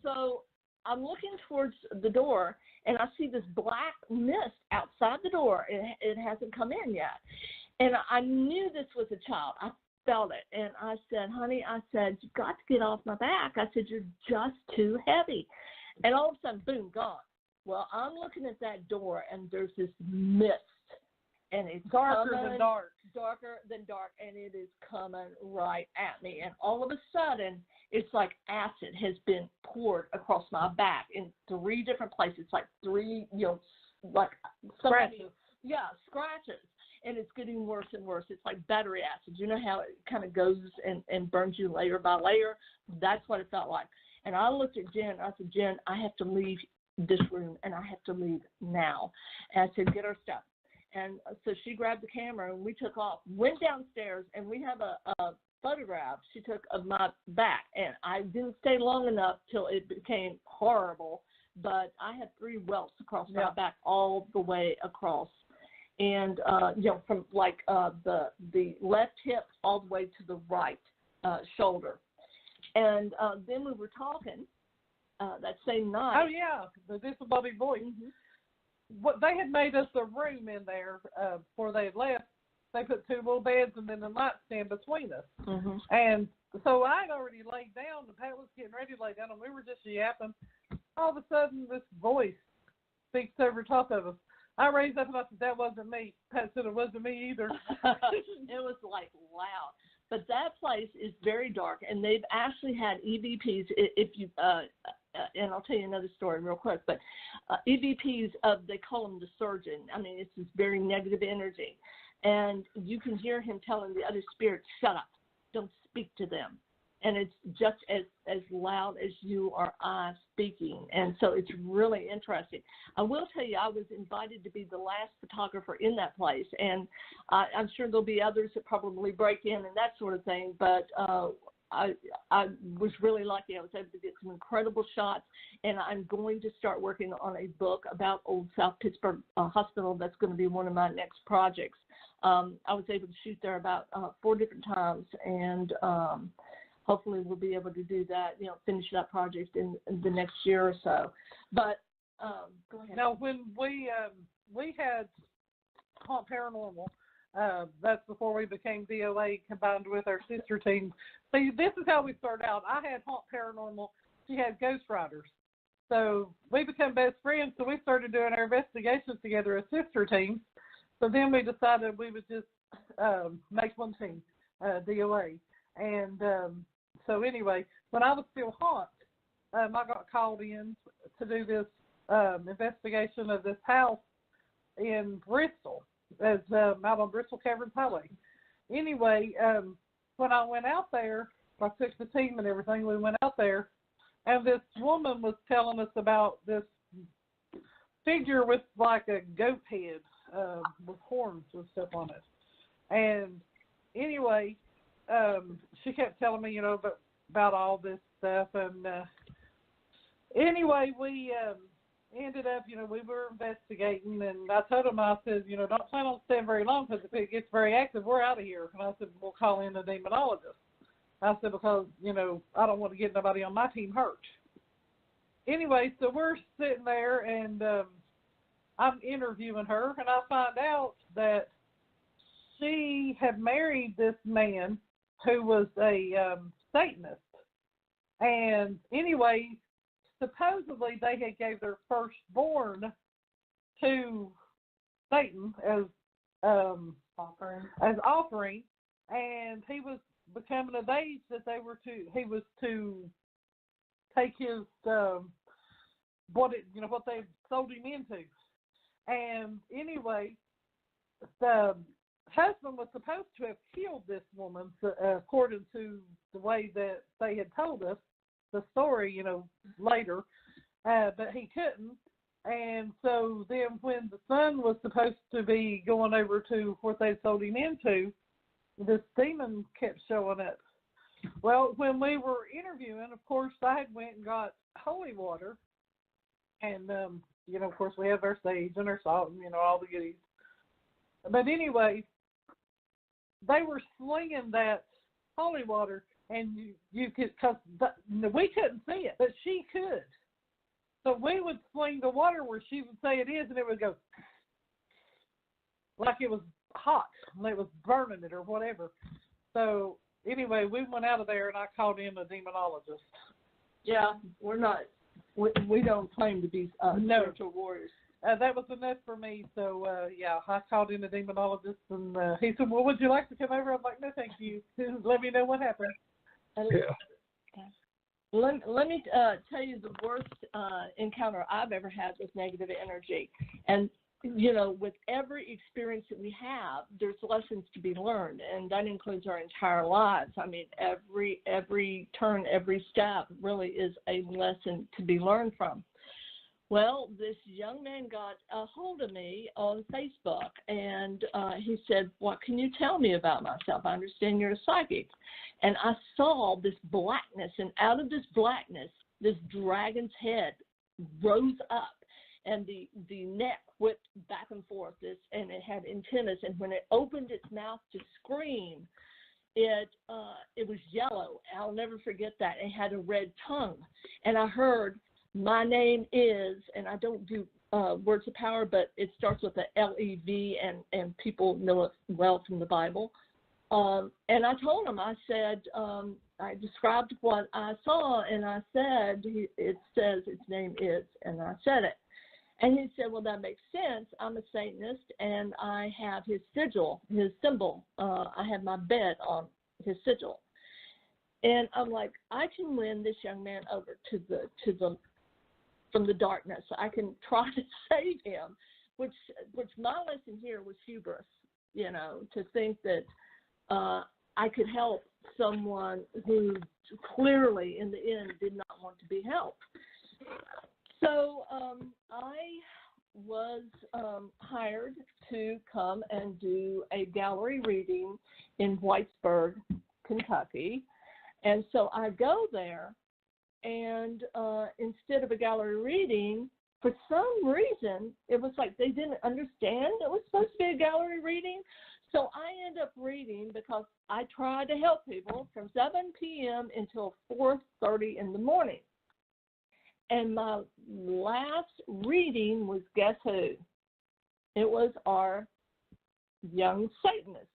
So I'm looking towards the door, and I see this black mist outside the door. It hasn't come in yet, and I knew this was a child. I felt it, and I said, "Honey," I said, "you've got to get off my back." I said, "You're just too heavy," and all of a sudden, boom, gone. Well, I'm looking at that door, and there's this mist, and it's darker than dark, and it is coming right at me. And all of a sudden, it's like acid has been poured across my back in 3 different places, like 3, like scratches. Yeah, scratches. And it's getting worse and worse. It's like battery acid. You know how it kind of goes and burns you layer by layer? That's what it felt like. And I looked at Jen. I said, "Jen, I have to leave this room, and I have to leave now." And I said, "Get our stuff." And so she grabbed the camera, and we took off, went downstairs, and we have a photograph she took of my back. And I didn't stay long enough till it became horrible, but I had 3 welts across my back all the way across. And, from like the left hip all the way to the right shoulder. And then we were talking that same night. Oh, yeah, the disembodied voice. Mm-hmm. What they had made us a room in there before they had left. They put 2 little beds and then a nightstand between us. Mm-hmm. And so I had already laid down, and Pat was getting ready to lay down, and we were just yapping. All of a sudden, this voice speaks over top of us. I raised up and I said, "That wasn't me." Pat said, "It wasn't me either." It was like loud. But that place is very dark, and they've actually had EVPs. If you and I'll tell you another story real quick, but EVPs, they call them the surgeon. I mean, it's this very negative energy. And you can hear him telling the other spirits, "Shut up, don't speak to them." And it's just as loud as you or I speaking. And so it's really interesting. I will tell you, I was invited to be the last photographer in that place. And I'm sure there'll be others that probably break in and that sort of thing. But I was really lucky. I was able to get some incredible shots. And I'm going to start working on a book about Old South Pittsburgh Hospital. That's going to be one of my next projects. I was able to shoot there about 4 different times. And hopefully we'll be able to do that, finish that project in the next year or so. But go ahead. Now, when we had Haunt Paranormal, that's before we became DOA combined with our sister team. See, this is how we started out. I had Haunt Paranormal. She had Ghost Riders. So we became best friends, so we started doing our investigations together as sister teams. So then we decided we would just make one team, DOA. And so anyway, when I was still Haunt, I got called in to do this investigation of this house in Bristol, as out on Bristol Caverns Highway. Anyway, when I went out there, I took the team and everything, we went out there, and this woman was telling us about this figure with like a goat head with horns and stuff on it. And anyway, she kept telling me, about all this stuff. And anyway, we ended up, we were investigating. And I told him, I said, don't plan on staying very long because if it gets very active, we're out of here. And I said, we'll call in a demonologist. I said, because, I don't want to get nobody on my team hurt. Anyway, so we're sitting there, and I'm interviewing her, and I find out that she had married this man who was a Satanist. And anyway, supposedly they had gave their firstborn to Satan as offering, and he was becoming of age that he was to take his what they sold him into. And anyway, the husband was supposed to have killed this woman, according to the way that they had told us the story, later, but he couldn't. And so then when the son was supposed to be going over to what they sold him into, this demon kept showing up. Well, when we were interviewing, of course, I had went and got holy water. And, of course, we have our sage and our salt and, all the goodies. But anyway, they were slinging that holy water, and you could, because we couldn't see it, but she could. So we would sling the water where she would say it is, and it would go like it was hot, and it was burning it or whatever. So anyway, we went out of there, and I called in a demonologist. Yeah, we don't claim to be spiritual warriors. That was enough for me. So, I called in a demonologist, and he said, well, would you like to come over? I was like, no, thank you. Let me know what happened. Yeah. Let me tell you the worst encounter I've ever had with negative energy. And, with every experience that we have, there's lessons to be learned, and that includes our entire lives. I mean, every turn, every step really is a lesson to be learned from. Well, this young man got a hold of me on Facebook, and he said, what can you tell me about myself? I understand you're a psychic. And I saw this blackness, and out of this blackness, this dragon's head rose up, and the neck whipped back and forth, and it had antennas, and when it opened its mouth to scream, it was yellow. I'll never forget that. It had a red tongue, and I heard, my name is, and I don't do words of power, but it starts with the LEV, and people know it well from the Bible. And I told him, I said, I described what I saw, and I said, it says its name is, and I said it. And he said, well, that makes sense. I'm a Satanist, and I have his sigil, his symbol. I have my bed on his sigil. And I'm like, I can win this young man over from the darkness. I can try to save him, which my lesson here was hubris, to think that I could help someone who clearly in the end did not want to be helped. So I was hired to come and do a gallery reading in Whitesburg, Kentucky. And so I go there, and instead of a gallery reading, for some reason, it was like they didn't understand it was supposed to be a gallery reading. So I end up reading because I try to help people from 7 p.m. until 4:30 in the morning. And my last reading was, guess who? It was our young Satanist.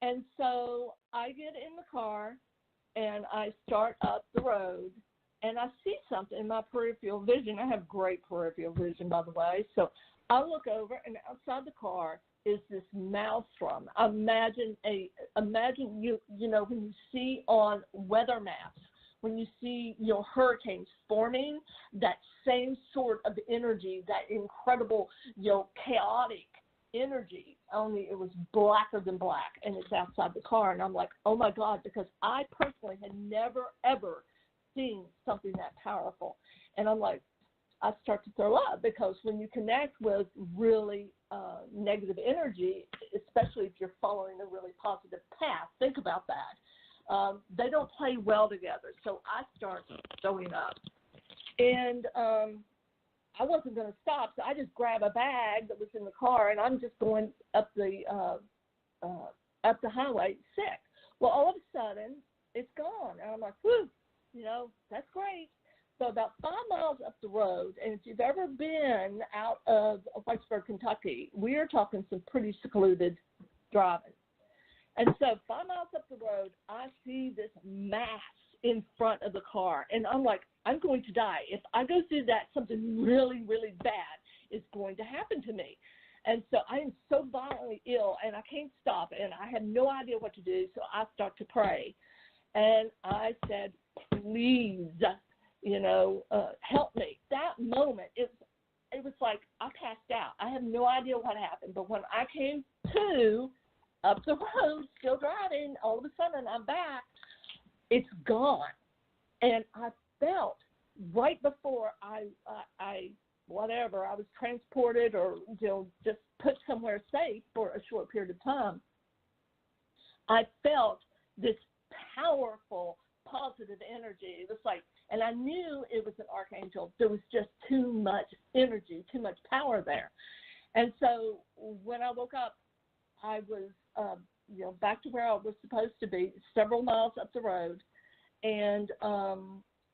And so I get in the car, and I start up the road, and I see something in my peripheral vision. I have great peripheral vision, by the way. So I look over, and outside the car is this maelstrom. Imagine you when you see on weather maps, when you see your hurricanes forming, that same sort of energy, that incredible, chaotic energy, only it was blacker than black, and it's outside the car. And I'm like, oh, my God, because I personally had never, ever seen something that powerful. And I'm like, I start to throw up, because when you connect with really negative energy, especially if you're following a really positive path, think about that. They don't play well together. So I start throwing up. And I wasn't going to stop, so I just grabbed a bag that was in the car, and I'm just going up the highway sick. Well, all of a sudden, it's gone. And I'm like, whew, that's great. So about 5 miles up the road, and if you've ever been out of Whitesburg, Kentucky, we are talking some pretty secluded driving. And so 5 miles up the road, I see this mass in front of the car, and I'm like, I'm going to die. If I go through that, something really, really bad is going to happen to me. And so I am so violently ill, and I can't stop, and I have no idea what to do, so I start to pray. And I said, please, help me. That moment, it was like I passed out. I have no idea what happened, but when I came to up the road, still driving, all of a sudden I'm back, it's gone. And I felt right before I was transported or just put somewhere safe for a short period of time, I felt this powerful positive energy. It was like, and I knew it was an archangel. There was just too much energy, too much power there. And so when I woke up, I was back to where I was supposed to be, several miles up the road, and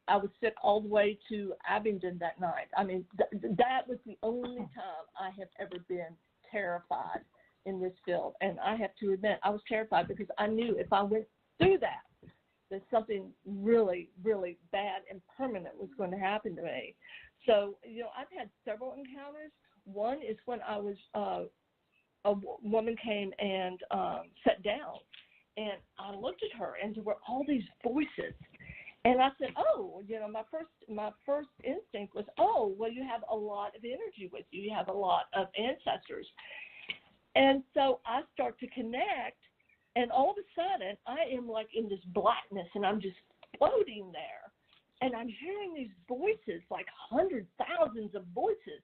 I was sick all the way to Abingdon that night. I mean, that was the only time I have ever been terrified in this field. And I have to admit, I was terrified because I knew if I went through that something really, really bad and permanent was going to happen to me. So, I've had several encounters. One is when I was, a woman came and sat down, and I looked at her, and there were all these voices. And I said, my first instinct was, well, you have a lot of energy with you. You have a lot of ancestors. And so I start to connect, and all of a sudden I am like in this blackness, and I'm just floating there. And I'm hearing these voices, like hundreds, thousands of voices.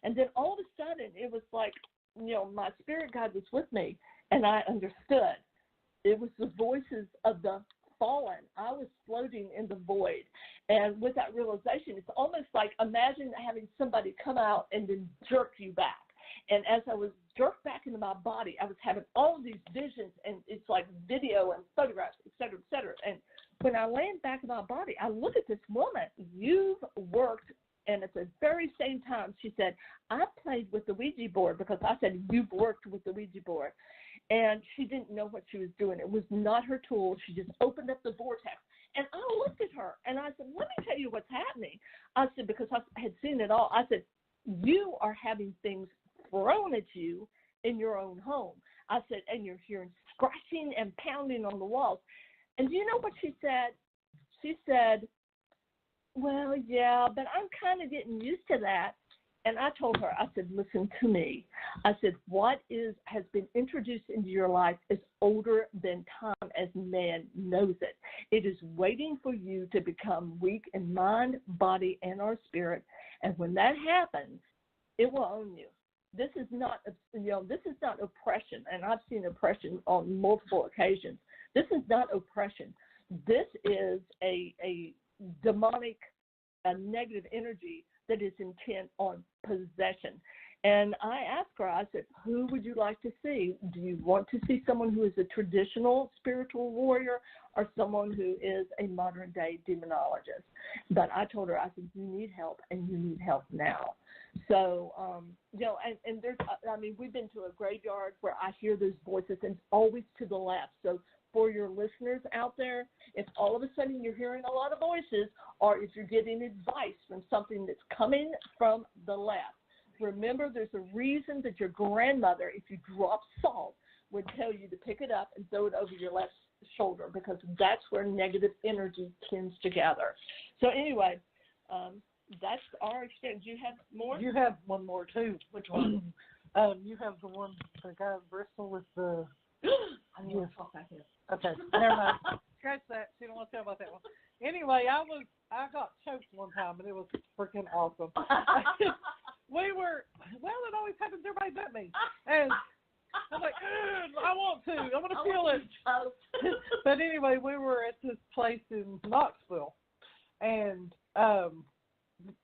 And then all of a sudden it was like, my spirit guide was with me, and I understood. It was the voices of the fallen. I was floating in the void. And with that realization, it's almost like, imagine having somebody come out and then jerk you back. And as I was jerked back into my body, I was having all of these visions, and it's like video and photographs, et cetera, et cetera. And when I land back in my body, I look at this woman. You've worked, and at the very same time, she said, I played with the Ouija board, because I said, you've worked with the Ouija board. And she didn't know what she was doing. It was not her tool. She just opened up the vortex. And I looked at her, and I said, let me tell you what's happening. I said, because I had seen it all. I said, you are having things thrown at you in your own home. I said, and you're hearing scratching and pounding on the walls. And do you know what she said? She said, well, yeah, but I'm kind of getting used to that. And I told her, I said, listen to me. I said, what has been introduced into your life is older than time as man knows it. It is waiting for you to become weak in mind, body, and our spirit. And when that happens, it will own you. This is not oppression, and I've seen oppression on multiple occasions. This is not oppression. This is a demonic, a negative energy that is intent on possession. And I asked her, I said, who would you like to see? Do you want to see someone who is a traditional spiritual warrior or someone who is a modern-day demonologist? But I told her, I said, you need help, and you need help now. So, and there's, we've been to a graveyard where I hear those voices, and it's always to the left. So for your listeners out there, if all of a sudden you're hearing a lot of voices, or if you're getting advice from something that's coming from the left, remember there's a reason that your grandmother, if you drop salt, would tell you to pick it up and throw it over your left shoulder, because that's where negative energy tends to gather. So anyway, that's our experience. You have more? You have one more too. Which one? You have the guy in Bristol with the. I need to talk about him. Okay, never mind. Scratch that. She don't want to tell about that one. Anyway, I got choked one time, and it was freaking awesome. It always happens to everybody but me. And I'm like, I want to feel it. But anyway, we were at this place in Knoxville, and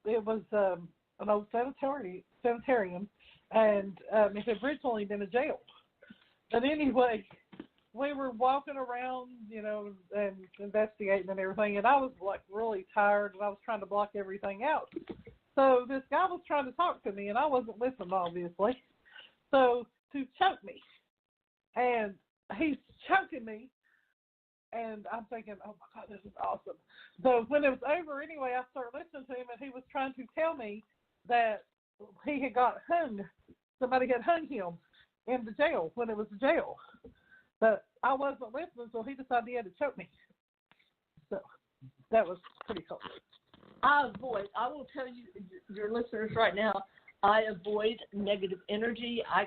it was an old sanitarium, and it had originally been a jail. But anyway, we were walking around, and investigating and everything, and I was like really tired, and I was trying to block everything out. So this guy was trying to talk to me, and I wasn't listening, obviously. So to choke me, and he's choking me, and I'm thinking, oh my God, this is awesome. So when it was over, anyway, I started listening to him, and he was trying to tell me that he had got hung. Somebody had hung him in the jail when it was a jail. But I wasn't listening, so he decided he had to choke me. So that was pretty cool. I will tell you, your listeners right now, I avoid negative energy. I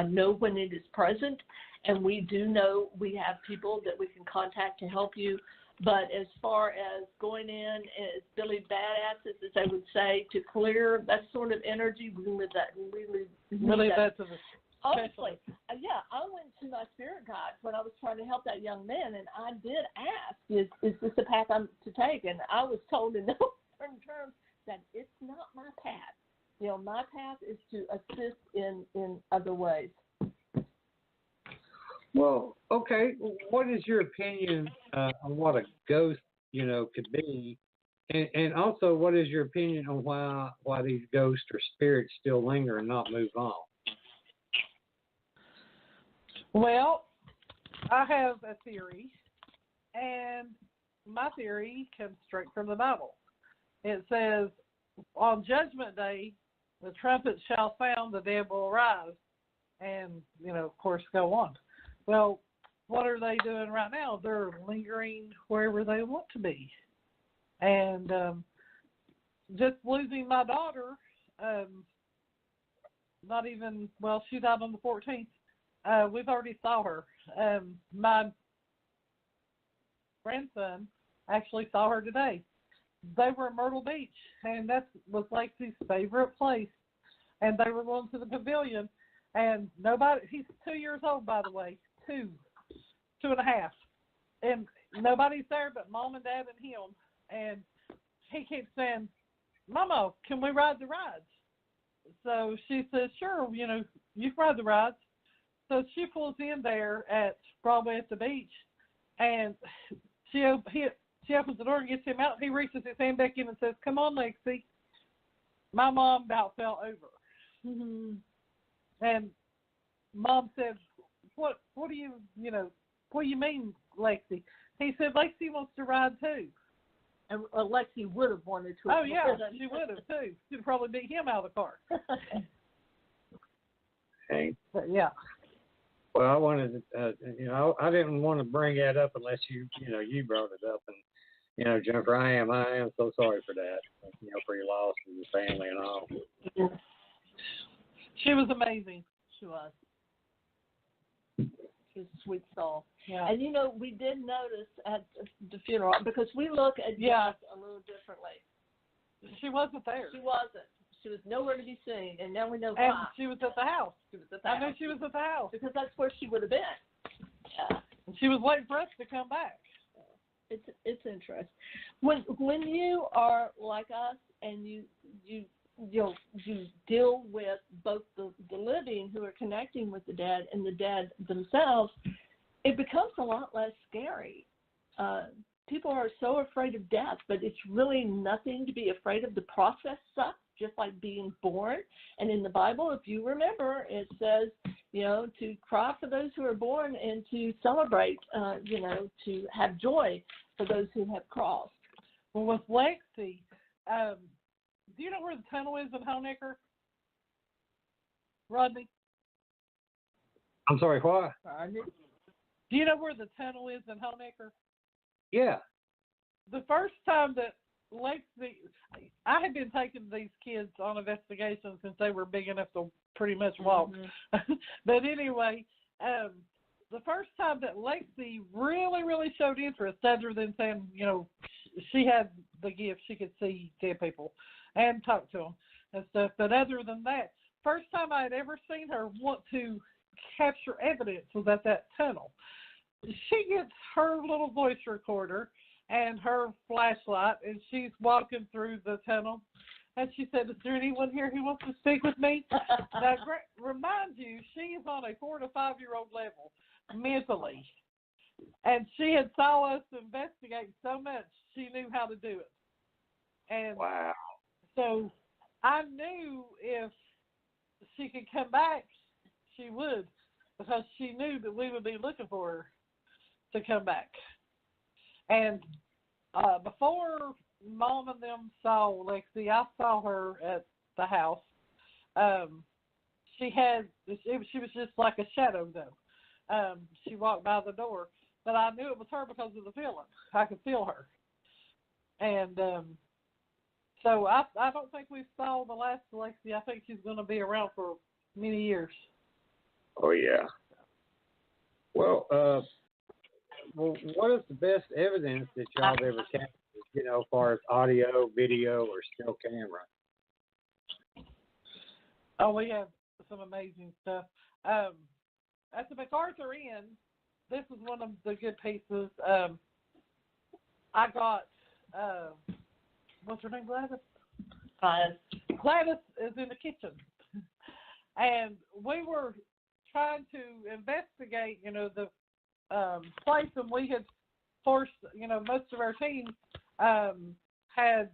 know when it is present, and we do know we have people that we can contact to help you. But as far as going in as Billy Badasses, as they would say, to clear that sort of energy, we leave that. That to the Honestly, yeah, I went to my spirit guide when I was trying to help that young man, and I did ask, is this the path I'm to take? And I was told in no certain terms that it's not my path. My path is to assist in other ways. Well, okay. What is your opinion on what a ghost, could be? And also, what is your opinion on why these ghosts or spirits still linger and not move on? Well, I have a theory, and my theory comes straight from the Bible. It says, on Judgment Day, the trumpet shall sound, the dead will arise, and, of course, go on. Well, what are they doing right now? They're lingering wherever they want to be. And just losing my daughter, she died on the 14th. We've already saw her. My grandson actually saw her today. They were in Myrtle Beach, and that was Lacey's favorite place. And they were going to the pavilion, and he's 2 years old, by the way, 2.5. And nobody's there but Mom and Dad and him. And he keeps saying, Mama, can we ride the rides? So she says, sure, you can ride the rides. So she pulls in there at Broadway at the beach, and she opens the door and gets him out. He reaches his hand back in and says, come on, Lexi. My mom about fell over. Mm-hmm. And Mom said, what do you mean, Lexi? He said, Lexi wants to ride too. And Lexi would have wanted to. Oh, yeah, she would have too. She'd probably beat him out of the car. Okay. But, yeah. Well, I wanted to, I didn't want to bring that up unless you brought it up. And, Jennifer, I am so sorry for that, for your loss of your family and all. She was amazing. She was. She was a sweet soul. Yeah. And, we did notice at the funeral, because we look at death a little differently. She wasn't there. She wasn't. She was nowhere to be seen, and now we know why. And she was at the house. I knew she was at the house. Because that's where she would have been. Yeah. And she was waiting for us to come back. It's interesting. When you are like us and you deal with both the living who are connecting with the dead and the dead themselves, it becomes a lot less scary. People are so afraid of death, but it's really nothing to be afraid of. The process sucks, just like being born. And in the Bible, if you remember, it says, to cry for those who are born and to celebrate, to have joy for those who have crossed. Well, with Lexi, do you know where the tunnel is in Honecker, Rodney? I'm sorry, what? Do you know where the tunnel is in Honecker? Yeah. The first time that Lexi, I had been taking these kids on investigations since they were big enough to pretty much walk. Mm-hmm. But anyway, the first time that Lexi really, really showed interest, other than saying, you know, she had the gift, she could see dead people and talk to them and stuff. But other than that, first time I had ever seen her want to capture evidence was at that tunnel. She gets her little voice recorder and her flashlight, and she's walking through the tunnel. And she said, "Is there anyone here who wants to speak with me?" Now, remind you, she is on a 4 to 5 year old level mentally, and she had saw us investigate so much she knew how to do it. And wow! So I knew if she could come back, she would, because she knew that we would be looking for her to come back. And before Mom and them saw Lexi, I saw her at the house. She was just like a shadow, though. She walked by the door, but I knew it was her because of the feeling. I could feel her. And so I don't think we saw the last of Lexi. I think she's going to be around for many years. Oh, yeah. Well, what is the best evidence that y'all have ever captured, you know, as far as audio, video, or still camera? Oh, we have some amazing stuff. At the MacArthur Inn, this is one of the good pieces. I got, what's her name, Gladys? Gladys is in the kitchen. And we were trying to investigate, you know, the place, and we had forced, you know, most of our team had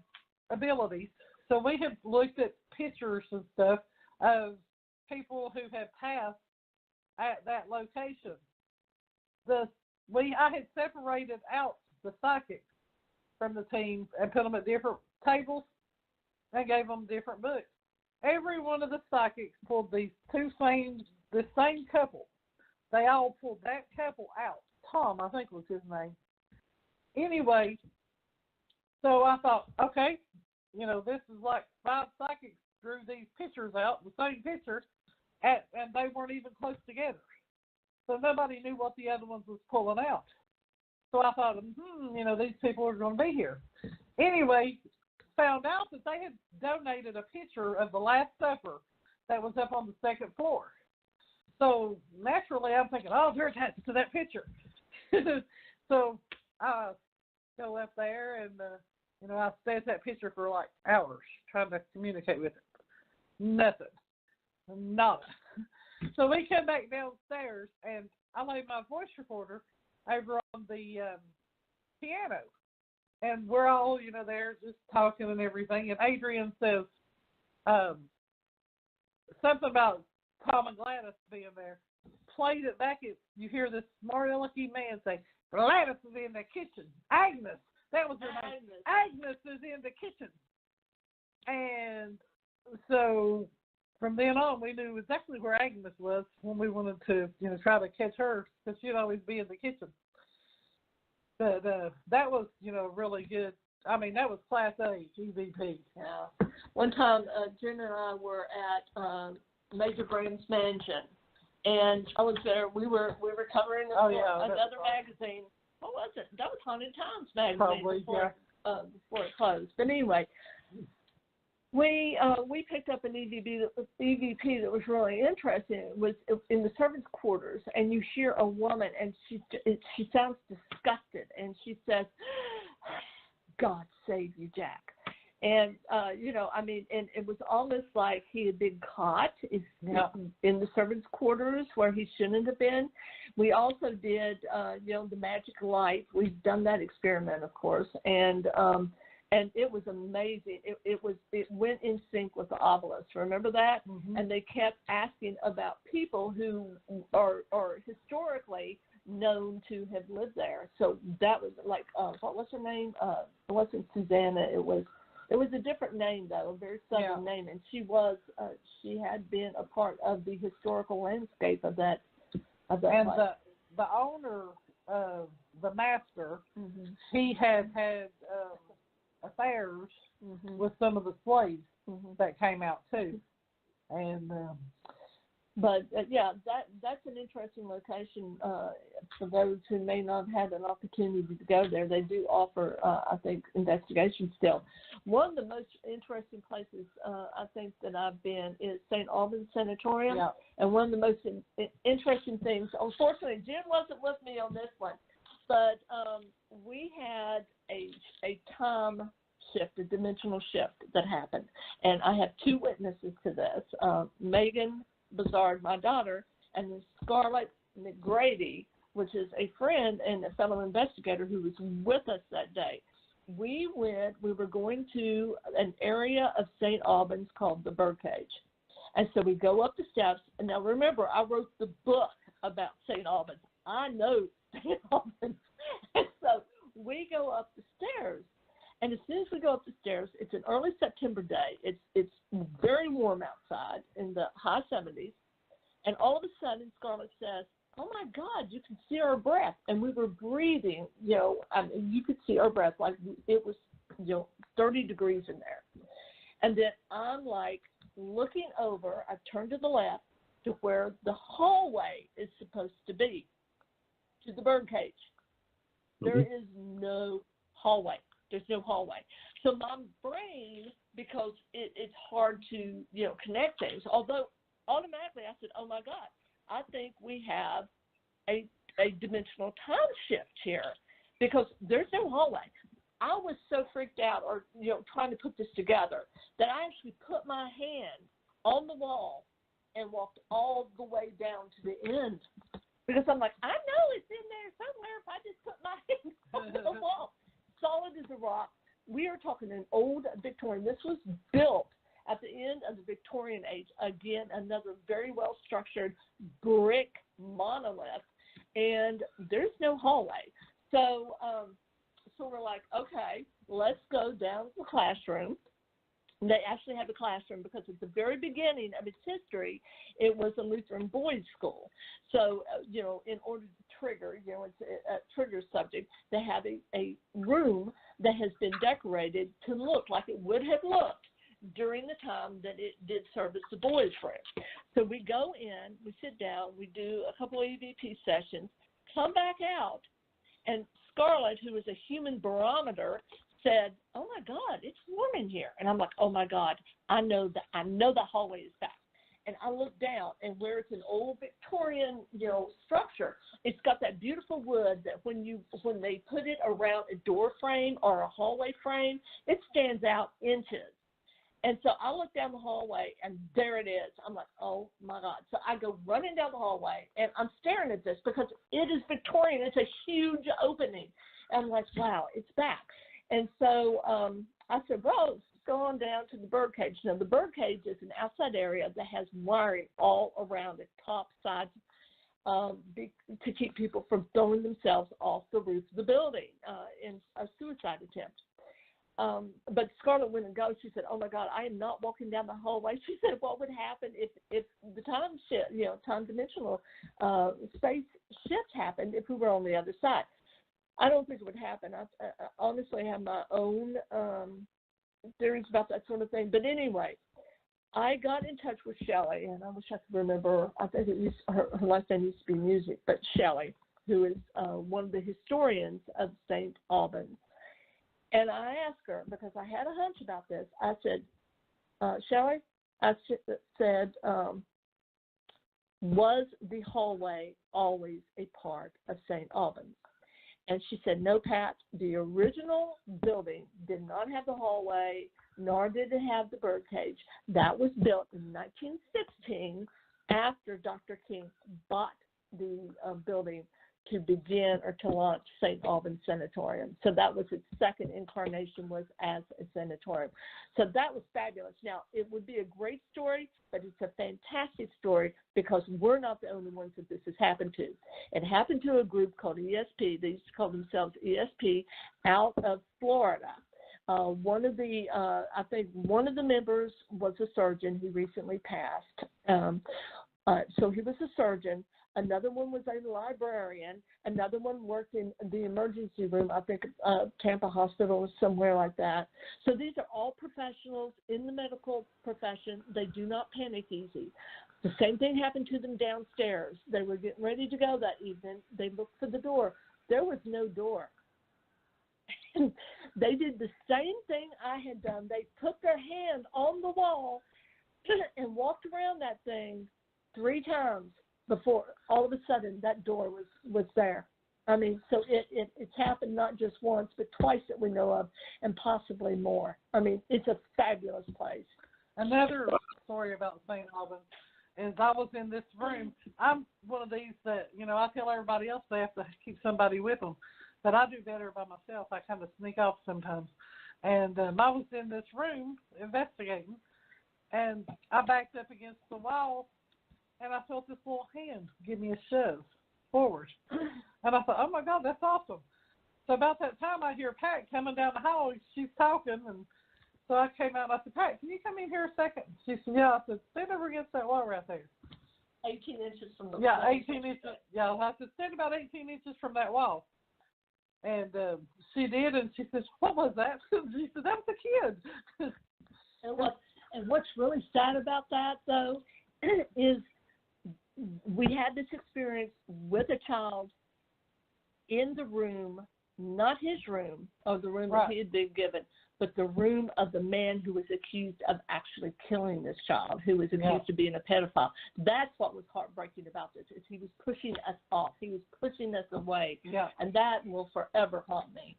abilities. So we had looked at pictures and stuff of people who had passed at that location. I had separated out the psychics from the team and put them at different tables and gave them different books. Every one of the psychics pulled the same couple. They all pulled that couple out. Tom, I think was his name. Anyway, so I thought, okay, you know, this is like 5 psychics drew these pictures out, the same picture, and they weren't even close together. So nobody knew what the other ones was pulling out. So I thought, you know, these people are going to be here. Anyway, found out that they had donated a picture of the Last Supper that was up on the 2nd floor. So naturally, I'm thinking, oh, they're attached to that picture. So I go up there and, you know, I stay at that picture for like hours trying to communicate with it. Nothing. Nada. So we come back downstairs, and I lay my voice recorder over on the piano. And we're all, you know, there just talking and everything. And Adrian says something about Tom and Gladys being there. Played it back. You hear this smart alecky man say, Gladys is in the kitchen. Agnes. That was her name. Agnes is in the kitchen. And so from then on, we knew exactly where Agnes was when we wanted to, you know, try to catch her, because she'd always be in the kitchen. But that was, you know, really good. I mean, that was Class A EVP. Yeah. One time, Jen and I were at Major Graham's mansion, and I was there. We were covering another magazine. What was it? That was Haunted Times magazine. Probably, before it closed. But anyway, we picked up an EVP that was really interesting. It was in the servants' quarters, and you hear a woman, and she sounds disgusted, and she says, "God save you, Jack." And, you know, I mean, and it was almost like he had been caught in the servants' quarters where he shouldn't have been. We also did, you know, the magic light. We've done that experiment, of course, and it was amazing. It went in sync with the obelisk. Remember that? Mm-hmm. And they kept asking about people who are historically known to have lived there. So that was like, what was her name? It wasn't Susanna. It was a different name, though, a very southern name, and she had been a part of the historical landscape of that and place. The owner, the master, he had affairs with some of the slaves that came out too. And that's an interesting location for those who may not have had an opportunity to go there. They do offer, I think, investigation still. One of the most interesting places I think that I've been is St. Albans Sanatorium. Yeah. And one of the most interesting things, unfortunately, Jim wasn't with me on this one, but we had a time shift, a dimensional shift that happened. And I have two witnesses to this, Megan Bizarre, my daughter, and then Scarlett McGrady, which is a friend and a fellow investigator who was with us that day. We were going to an area of St. Albans called the Birdcage. And so we go up the steps. And now remember, I wrote the book about St. Albans. I know St. Albans. And so we go up the stairs. And as soon as we go up the stairs, it's an early September day. It's very warm outside in the high 70s. And all of a sudden, Scarlett says, "Oh, my God, you can see our breath." And we were breathing, you could see our breath like it was, 30 degrees in there. And then I'm like looking over. I turned to the left to where the hallway is supposed to be, to the birdcage. There is no hallway. There's no hallway. So my brain, because it's hard to, connect things, although automatically I said, oh, my God, I think we have a dimensional time shift here because there's no hallway. I was so freaked out or, trying to put this together that I actually put my hand on the wall and walked all the way down to the end because I'm like, I know it's in there somewhere if I just put my hand on the wall. Solid as a rock. We are talking an old Victorian. This was built at the end of the Victorian age. Again, another very well-structured brick monolith, and there's no hallway. So we're like, okay, let's go down to the classroom. They actually have a classroom because at the very beginning of its history, it was a Lutheran boys' school. So, in order to trigger, it's a trigger subject, they have a room that has been decorated to look like it would have looked during the time that it did serve as the boys' room. So we go in, we sit down, we do a couple of EVP sessions, come back out, and Scarlett, who is a human barometer, said, "Oh my God, it's warm in here." And I'm like, "Oh my God, I know the hallway is back." And I look down, and where it's an old Victorian, structure, it's got that beautiful wood that when they put it around a door frame or a hallway frame, it stands out inches. And so I look down the hallway, and there it is. I'm like, oh my God. So I go running down the hallway, and I'm staring at this because it is Victorian. It's a huge opening. And I'm like, wow, it's back. And so I said, well, go on down to the birdcage. Now, the birdcage is an outside area that has wiring all around it, top, sides, to keep people from throwing themselves off the roof of the building in a suicide attempt. But Scarlett went and go. She said, oh, my God, I am not walking down the hallway. She said, what would happen if the time shift, time-dimensional space shift happened if we were on the other side? I don't think it would happen. I honestly have my own theories about that sort of thing. But anyway, I got in touch with Shelley, and I wish I could remember. I think her last name used to be Music, but Shelley, who is one of the historians of St. Albans. And I asked her, because I had a hunch about this, I said, Shelley, I said, was the hallway always a part of St. Albans? And she said, no, Pat, the original building did not have the hallway, nor did it have the birdcage. That was built in 1916 after Dr. King bought the building to begin or to launch St. Albans Sanatorium. So that was its second incarnation, was as a sanatorium. So that was fabulous. Now, it would be a great story, but it's a fantastic story because we're not the only ones that this has happened to. It happened to a group called ESP. They used to call themselves ESP out of Florida. One of the, I think one of the members was a surgeon. He recently passed. So he was a surgeon. Another one was a librarian. Another one worked in the emergency room, I think Tampa Hospital or somewhere like that. So these are all professionals in the medical profession. They do not panic easy. The same thing happened to them downstairs. They were getting ready to go that evening. They looked for the door. There was no door. They did the same thing I had done. They put their hand on the wall and walked around that thing 3 times before all of a sudden that door was there. I mean, so it's happened not just once, but twice that we know of, and possibly more. I mean, it's a fabulous place. Another story about St. Albans is I was in this room. I'm one of these that, I tell everybody else they have to keep somebody with them, but I do better by myself. I kind of sneak off sometimes. And I was in this room investigating, and I backed up against the wall, and I felt this little hand give me a shove forward. And I thought, oh, my God, that's awesome. So about that time, I hear Pat coming down the hall. She's talking, and so I came out, and I said, Pat, can you come in here a second? She said, yeah. I said, stand over against that wall right there. 18 inches from the wall. Yeah, 18 inches. Yeah, I said, stand about 18 inches from that wall. And she did, and she says, what was that? She said, that was a kid. And what's really sad about that, though, is we had this experience with a child in the room, not his room or the room that he had been given, but the room of the man who was accused of actually killing this child, who was accused of being a pedophile. That's what was heartbreaking about this, is he was pushing us off. He was pushing us away. Yeah. And that will forever haunt me.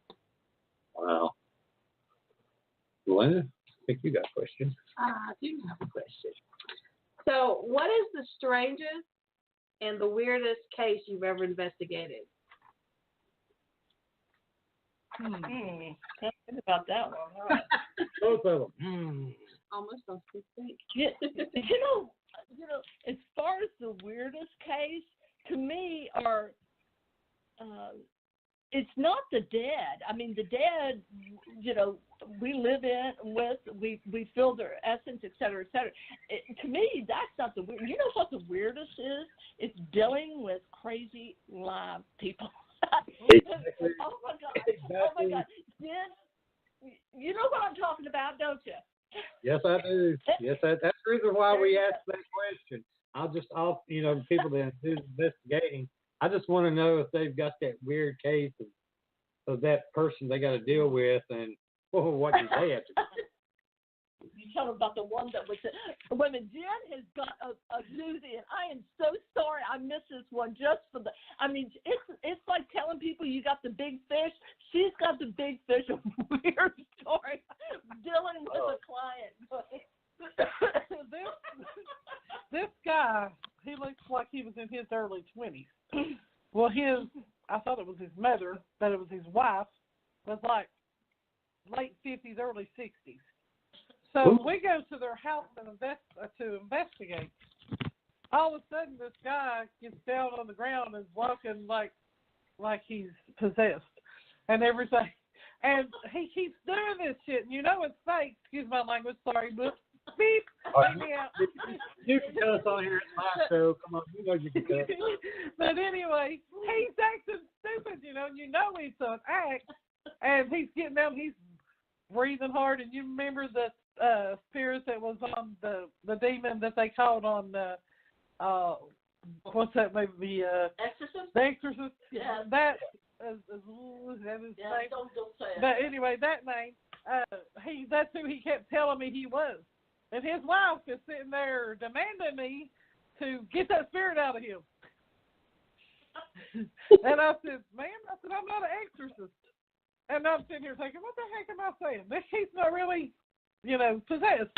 Wow. Melinda, I think you got a question. I do have a question. So what is the strangest and the weirdest case you've ever investigated? Think about that one. All right. Both of them. Almost on 16. You know, as far as the weirdest case, to me, are it's not the dead. I mean, the dead, we live we feel their essence, et cetera, et cetera. To me, that's not the weird. You know what the weirdest is? It's dealing with crazy live people. Exactly. Oh my God! You know what I'm talking about, don't you? Yes, I do. Yes, that's the reason why we asked that question. People that do investigating, I just want to know if they've got that weird case of that person they got to deal with, and what do they have to do? You tell them about the one that was. When Jen has got a doozy, and I am so sorry I missed this one just for the. I mean, it's like telling people you got the big fish. She's got the big fish. A weird story dealing with a client. This guy, he looks like he was in his early 20s. Well, I thought it was his mother, but it was his wife, was like late 50s, early 60s. So we go to their house to investigate. All of a sudden, this guy gets down on the ground and is walking like he's possessed and everything. And he keeps doing this shit. And it's fake. Excuse my language. Sorry, but beep. You can tell us on here at my show. Come on, you can tell. But anyway, he's acting stupid, and he's an act. And he's getting down, he's breathing hard. And you remember the spirit that was on the demon that they called on what's that movie? Exorcist? The Exorcist. Yeah. That is name. Don't say it. But anyway, that name, that's who he kept telling me he was. And his wife is sitting there demanding me to get that spirit out of him. And I said, ma'am, I'm not an exorcist. And I'm sitting here thinking, what the heck am I saying? This he's not really, possessed.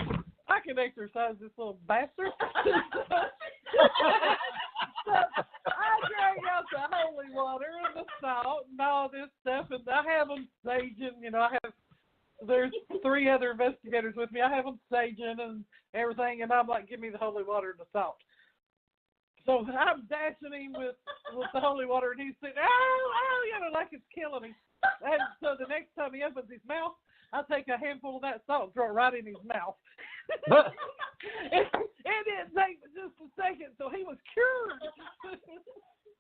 I can exorcise this little bastard. So I drag out the holy water and the salt and all this stuff, and I have them saging. There's 3 other investigators with me. I have them saging and everything, and I'm like, give me the holy water and the salt. So I'm dashing him with the holy water, and he's saying, like it's killing him. And so the next time he opens his mouth, I take a handful of that salt and throw it right in his mouth. It didn't take but just a second, so he was cured.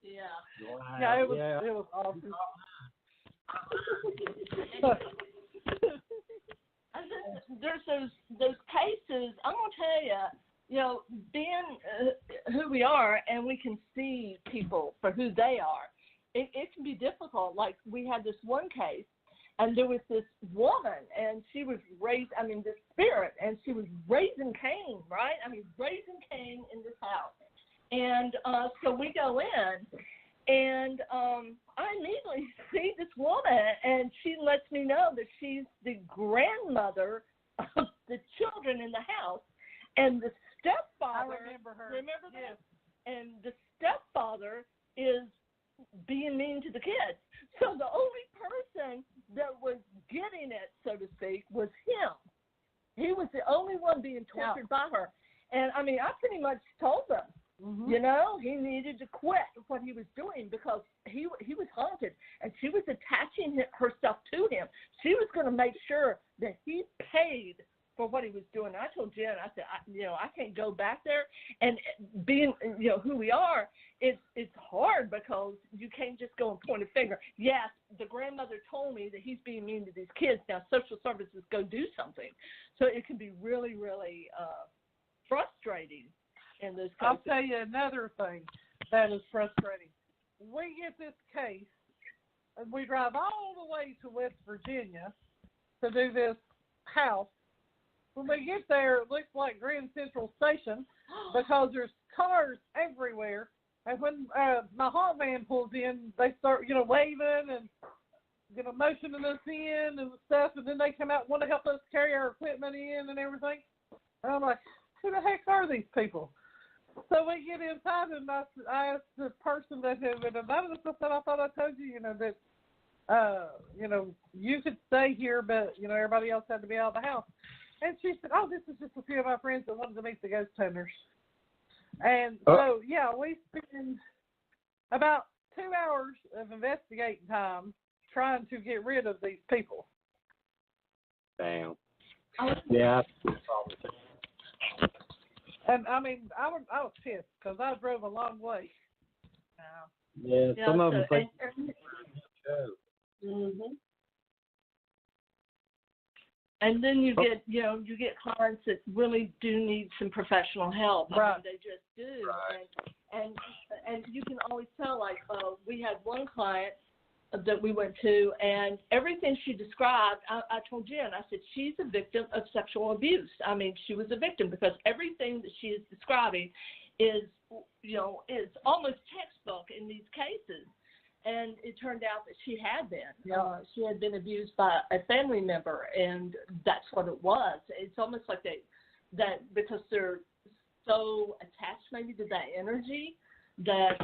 Yeah. Wow. Yeah, it was awesome. There's those cases. I'm gonna tell you, being who we are, and we can see people for who they are. It can be difficult. Like we had this one case, and there was this woman, and she was raised. I mean, this spirit, and she was raising Cain, right? I mean, raising Cain in this house, and so we go in. And I immediately see this woman, and she lets me know that she's the grandmother of the children in the house. And the stepfather, I remember her. Remember yes. that? And the stepfather is being mean to the kids. So the only person that was getting it, so to speak, was him. He was the only one being tortured by her. And, I mean, I pretty much told them. Mm-hmm. He needed to quit what he was doing because he was haunted, and she was attaching herself to him. She was going to make sure that he paid for what he was doing. I told Jen, I said, I can't go back there. And being, who we are, it's hard because you can't just go and point a finger. Yes, the grandmother told me that he's being mean to these kids. Now, social services go do something. So it can be really, really frustrating. I'll tell you another thing that is frustrating. We get this case, and we drive all the way to West Virginia to do this house. When we get there, it looks like Grand Central Station because there's cars everywhere. And when my haunt van pulls in, they start, waving and, motioning us in and stuff. And then they come out and want to help us carry our equipment in and everything. And I'm like, who the heck are these people? So we get inside, and I asked the person that had been invited us, I said, I thought I told you, that, you could stay here, but, everybody else had to be out of the house. And she said, oh, this is just a few of my friends that wanted to meet the ghost hunters. And so, we spend about 2 hours of investigating time trying to get rid of these people. Damn. Yeah. And I mean, I was pissed because I drove a long way. Yeah, some of them think. Mm-hmm. And then you get, you get clients that really do need some professional help. Right. I mean, they just do. Right. And you can always tell. Like we had one client that we went to, and everything she described, I told Jen, I said, she's a victim of sexual abuse. I mean, she was a victim because everything that she is describing is, is almost textbook in these cases. And it turned out that she had been. She had been abused by a family member, and that's what it was. It's almost like that because they're so attached maybe to that energy, that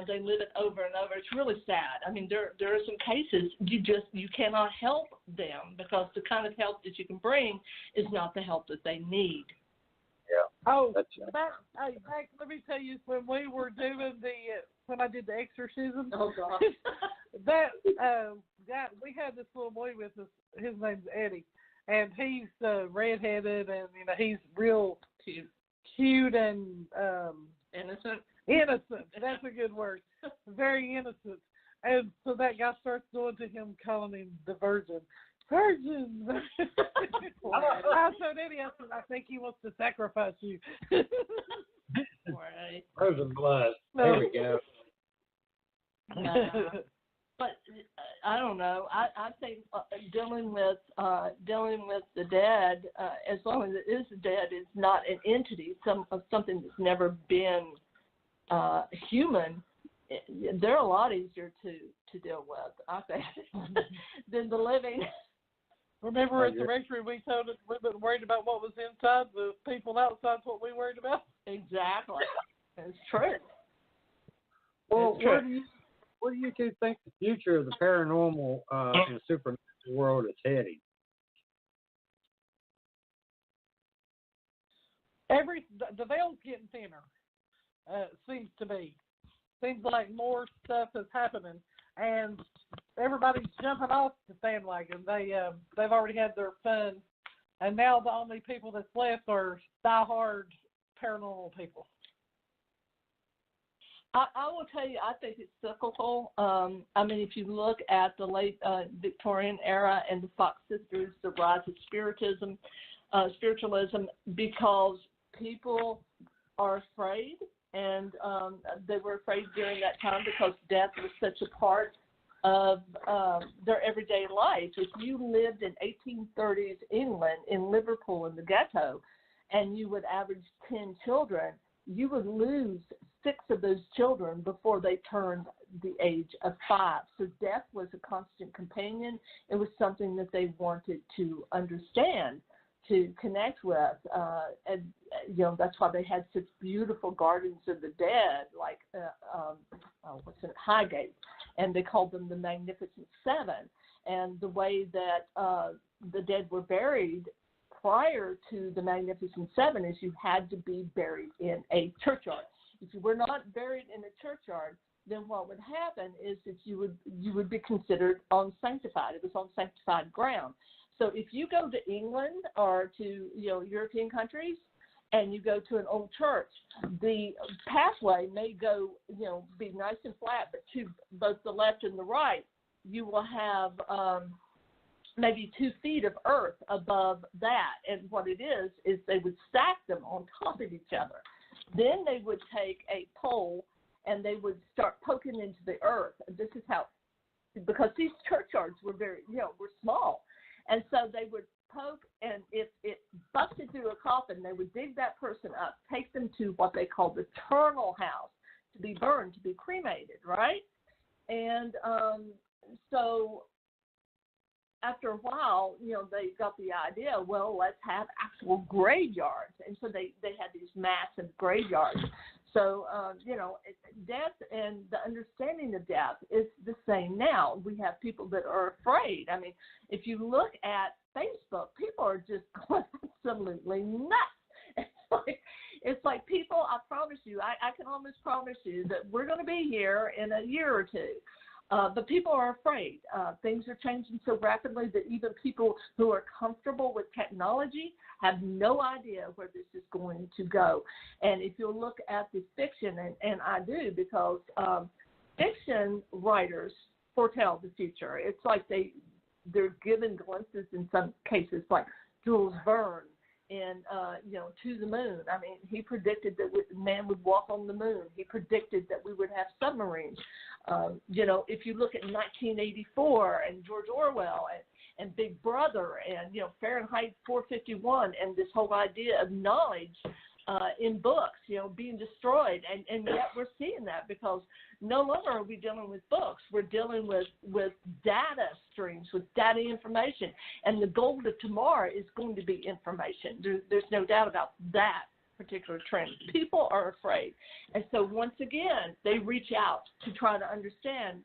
they live it over and over. It's really sad. I mean, there are some cases you cannot help them because the kind of help that you can bring is not the help that they need. Yeah. Oh, back, let me tell you, when we were doing when I did the exorcism. Oh God. That guy, we had this little boy with us. His name's Eddie, and he's redheaded, and he's real cute and innocent. Innocent. That's a good word. Very innocent. And so that guy starts going to him, calling him the Virgin. Virgin. I told Eddie, I think he wants to sacrifice you. Right. Virgin blood. There we go. But I don't know. I think dealing with the dead, as long as it is dead, is not an entity. Something that's never been human. They're a lot easier to deal with, I think, than the living. Remember at the rectory we told us we weren't worried about what was inside, the people outside's what we worried about? Exactly. It's true. Well, where do you two think the future of the paranormal and supernatural world is heading? The veil's getting thinner. Seems to be. Seems like more stuff is happening, and everybody's jumping off the bandwagon. They've already had their fun and now the only people that's left are diehard paranormal people. I will tell you, I think it's cyclical. I mean, if you look at the late Victorian era and the Fox sisters, the rise of spiritualism, because people are afraid, and they were afraid during that time because death was such a part of their everyday life. If you lived in 1830s England, in Liverpool, in the ghetto, and you would average 10 children, you would lose 6 of those children before they turned the age of 5. So death was a constant companion. It was something that they wanted to understand, to connect with. And, you know, that's why they had such beautiful gardens of the dead, like Highgate, and they called them the Magnificent Seven. And the way that the dead were buried prior to the Magnificent Seven is you had to be buried in a churchyard. If you were not buried in a churchyard, then what would happen is that you would be considered unsanctified. It was on sanctified ground. So if you go to England or to European countries and you go to an old church, the pathway may go be nice and flat, but to both the left and the right, you will have maybe 2 feet of earth above that. And what it is they would stack them on top of each other. Then they would take a pole and they would start poking into the earth. This is how, because these churchyards were were small. And so they would poke, and if it busted through a coffin, they would dig that person up, take them to what they called the eternal house, to be burned, to be cremated, right? And so after a while, they got the idea, well, let's have actual graveyards. And so they had these massive graveyards. So, death and the understanding of death is the same now. We have people that are afraid. I mean, if you look at Facebook, people are just going absolutely nuts. It's like people, I promise you, I can almost promise you that we're going to be here in a year or two. But people are afraid. Things are changing so rapidly that even people who are comfortable with technology have no idea where this is going to go. And if you look at the fiction, and I do, because fiction writers foretell the future. It's like they're given glimpses in some cases, like Jules Verne in To the Moon. I mean, he predicted that man would walk on the moon. He predicted that we would have submarines. If you look at 1984 and George Orwell and Big Brother and Fahrenheit 451 and this whole idea of knowledge in books, being destroyed, and yet we're seeing that because no longer are we dealing with books. We're dealing with data streams, with data information, and the gold of tomorrow is going to be information. There's no doubt about that particular trend. People are afraid, and so once again, they reach out to try to understand,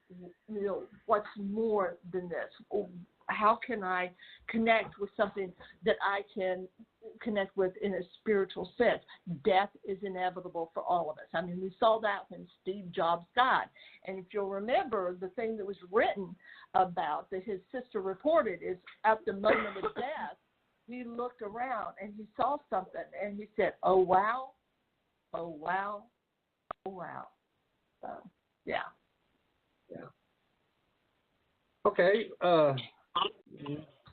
what's more than this. How can I connect with something that I can connect with in a spiritual sense? Death is inevitable for all of us. I mean, we saw that when Steve Jobs died. And if you'll remember, the thing that was written about that his sister reported is at the moment of death, he looked around and he saw something and he said, oh, wow, oh, wow, oh, wow. So, yeah. Yeah. Okay.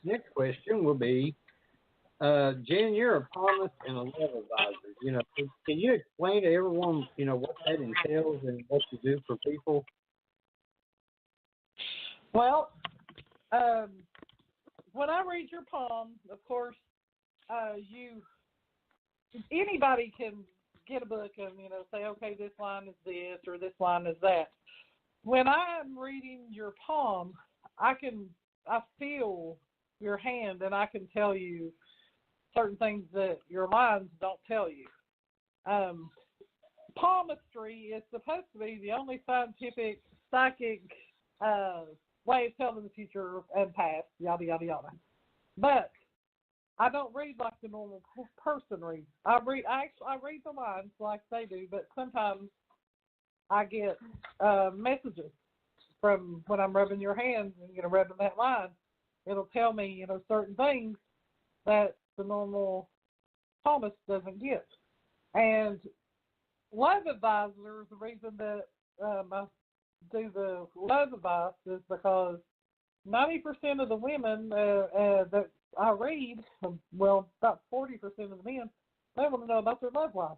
Next question will be, Jen, you're a palmist and a love advisor. Can you explain to everyone, what that entails and what you do for people? Well, when I read your palm, of course, anybody can get a book and say, okay, this line is this or this line is that. When I'm reading your palm, I feel your hand, and I can tell you certain things that your lines don't tell you. Palmistry is supposed to be the only scientific, psychic way of telling the future and past, yada, yada, yada. But I don't read like the normal person reads. I read the lines like they do, but sometimes I get messages from when I'm rubbing your hands and rubbing that line. It'll tell me, certain things that the normal palmist doesn't get. And love advisors, the reason that I do the love advice is because 90% of the women that I read, well, about 40% of the men, they want to know about their love life.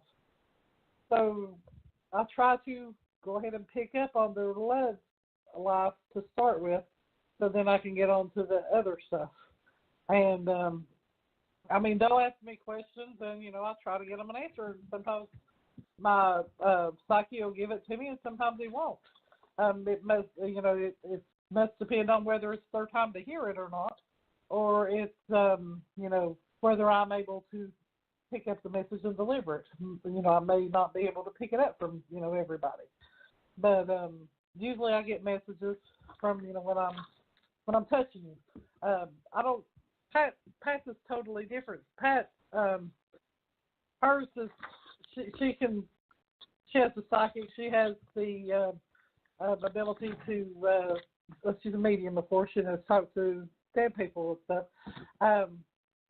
So I try to go ahead and pick up on their love life to start with, so then I can get on to the other stuff. And, I mean, they'll ask me questions, and, you know, I try to get them an answer. And sometimes my psyche will give it to me, and sometimes he won't. It must, you know, it must depend on whether it's their time to hear it or not, or it's, you know, whether I'm able to pick up the message and deliver it. You know, I may not be able to pick it up from, you know, everybody. But usually I get messages from, you know, when I'm touching you. I don't. Pat is totally different. Pat, hers is she has the psychic. She has the ability to. She's a medium, of course. She has talked to dead people and stuff.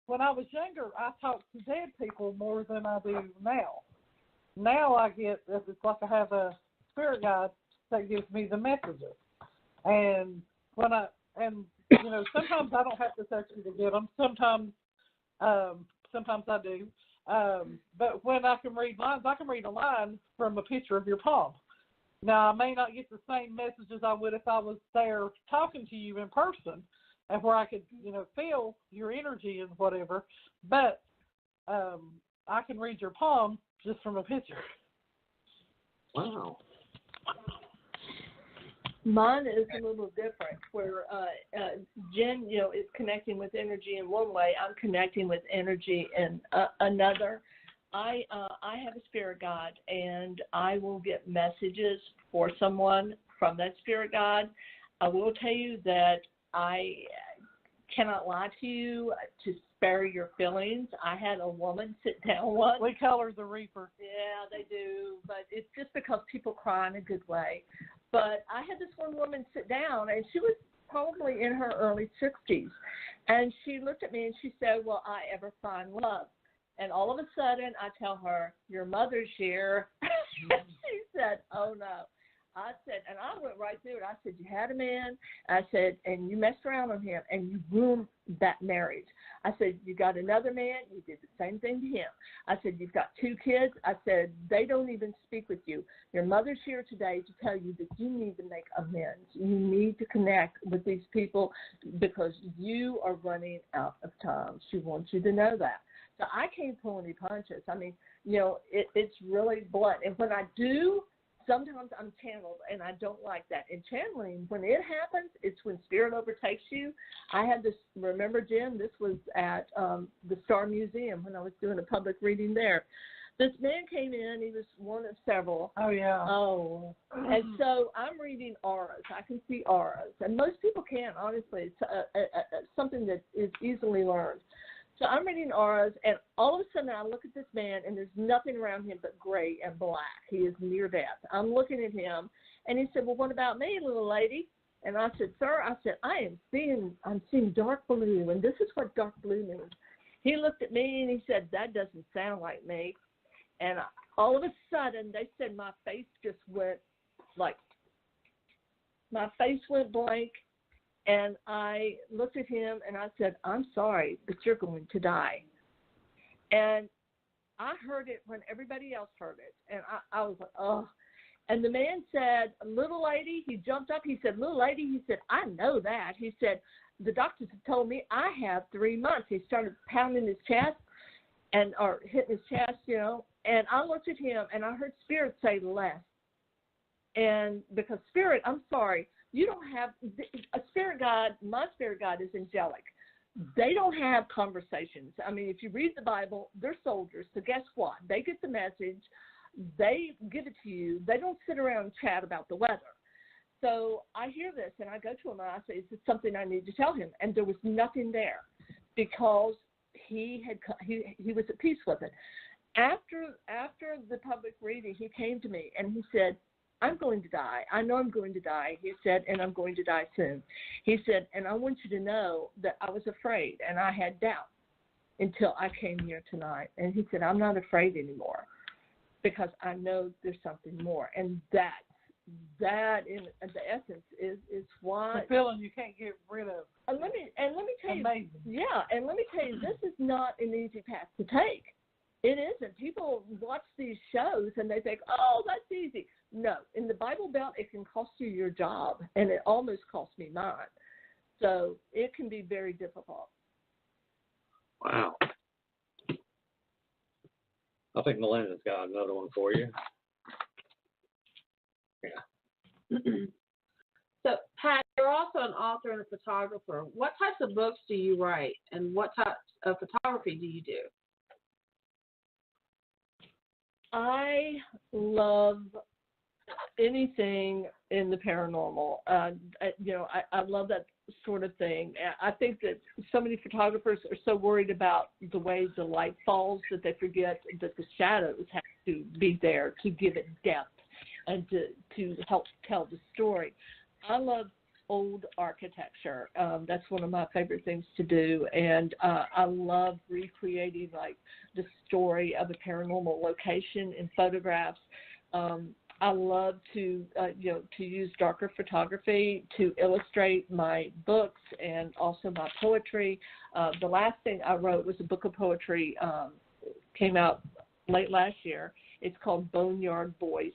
When I was younger, I talked to dead people more than I do now. Now I get, it's like I have a spirit guide that gives me the messages. And you know, sometimes I don't have to touch you to get them. Sometimes I do. But when I can read lines, I can read a line from a picture of your palm. Now, I may not get the same messages I would if I was there talking to you in person, and where I could, you know, feel your energy and whatever. But I can read your palm just from a picture. Wow. Mine is a little different, where Jen, you know, is connecting with energy in one way. I'm connecting with energy in another. I have a spirit guide, and I will get messages for someone from that spirit guide. I will tell you that I cannot lie to you to spare your feelings. I had a woman sit down once. We call her the Reaper. Yeah, they do, but it's just because people cry in a good way. But I had this one woman sit down, and she was probably in her early 60s, and she looked at me and she said, "Will I ever find love?" And all of a sudden, I tell her, "Your mother's here." She said, "Oh, no." I said, and I went right through it. I said, "You had a man." I said, "And you messed around on him, and you ruined that marriage." I said, "You got another man. You did the same thing to him." I said, "You've got 2 kids." I said, "They don't even speak with you. Your mother's here today to tell you that you need to make amends. You need to connect with these people because you are running out of time." She wants you to know that. So I can't pull any punches. I mean, you know, it's really blunt. And when I do, sometimes I'm channeled, and I don't like that. And channeling, when it happens, it's when spirit overtakes you. I had this, remember, Jim, this was at the Star Museum when I was doing a public reading there. This man came in. He was one of several. Oh, yeah. Oh. And so I'm reading auras. I can see auras. And most people can't, honestly. It's something that is easily learned. So I'm reading auras, and all of a sudden I look at this man, and there's nothing around him but gray and black. He is near death. I'm looking at him, and he said, "Well, what about me, little lady?" And I said, "Sir," I said, I'm seeing dark blue, and this is what dark blue means." He looked at me, and he said, "That doesn't sound like me." And all of a sudden, they said my face just went blank. And I looked at him, and I said, "I'm sorry, but you're going to die." And I heard it when everybody else heard it. And I was like, oh. And the man said, "Little lady," he jumped up. He said, "Little lady," he said, "I know that." He said, "The doctors have told me I have 3 months." He started pounding his chest or hitting his chest, you know. And I looked at him, and I heard spirit say less. And because spirit, I'm sorry, you don't have a spirit guide. My spirit guide is angelic. They don't have conversations. I mean, if you read the Bible, they're soldiers. So guess what? They get the message. They give it to you. They don't sit around and chat about the weather. So I hear this, and I go to him, and I say, "Is it something I need to tell him?" And there was nothing there because he was at peace with it. After the public reading, he came to me, and he said, "I'm going to die. I know I'm going to die," he said, "and I'm going to die soon." He said, "And I want you to know that I was afraid and I had doubt." until I came here tonight. And he said, I'm not afraid anymore because I know there's something more. And that in the essence is why the feeling you can't get rid of. And let me tell you, amazing. Yeah, and let me tell you, this is not an easy path to take. It isn't. People watch these shows and they think, oh, that's easy. No, in the Bible Belt, it can cost you your job, and it almost cost me mine. So it can be very difficult. Wow. I think Melinda's got another one for you. Yeah. So, Pat, you're also an author and a photographer. What types of books do you write, and what types of photography do you do? I love anything in the paranormal. I love that sort of thing. I think that so many photographers are so worried about the way the light falls that they forget that the shadows have to be there to give it depth and to help tell the story. I love old architecture. That's one of my favorite things to do, and I love recreating like the story of a paranormal location in photographs. I love to use darker photography to illustrate my books and also my poetry. The last thing I wrote was a book of poetry, came out late last year. It's called Boneyard Voice.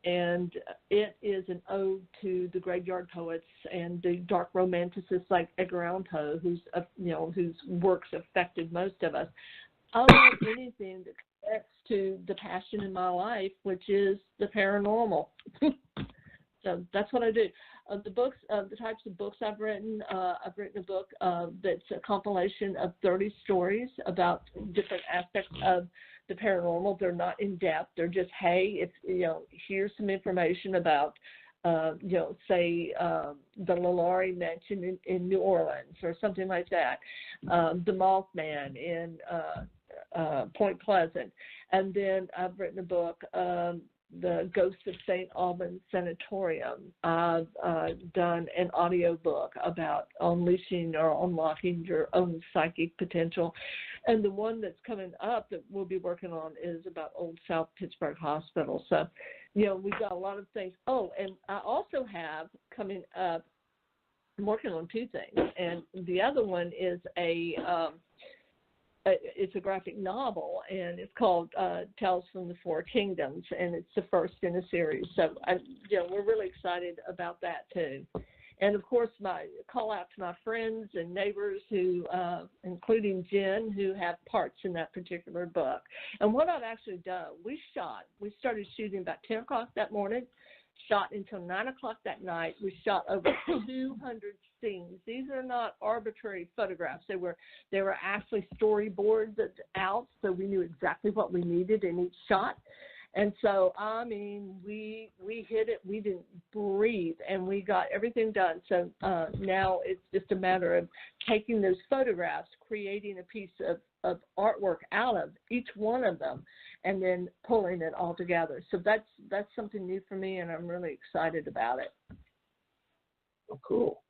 And it is an ode to the graveyard poets and the dark romanticists like Edgar Allan Poe, whose works affected most of us. I love anything that connects to the passion in my life, which is the paranormal. So that's what I do. The types of books I've written a book that's a compilation of 30 stories about different aspects of the paranormal. They're not in depth. They're just, hey, here's some information about, say the Lalaurie Mansion in New Orleans or something like that, the Mothman in Point Pleasant. And then I've written a book, The Ghosts of St. Albans Sanatorium. I've done an audio book about unleashing or unlocking your own psychic potential. And the one that's coming up that we'll be working on is about Old South Pittsburgh Hospital. So, we've got a lot of things. Oh, and I also have coming up, I'm working on two things. And the other one is it's a graphic novel, and it's called Tales from the Four Kingdoms, and it's the first in a series. So, we're really excited about that, too. And, of course, my call out to my friends and neighbors who, including Jen, who have parts in that particular book. And what I've actually done, we started shooting about 10 o'clock that morning, shot until 9 o'clock that night. We shot over 200 scenes. These are not arbitrary photographs. They were actually storyboards out, so we knew exactly what we needed in each shot. And so, we hit it. We didn't breathe, and we got everything done. So now it's just a matter of taking those photographs, creating a piece of artwork out of each one of them, and then pulling it all together. So that's something new for me, and I'm really excited about it. Oh, cool.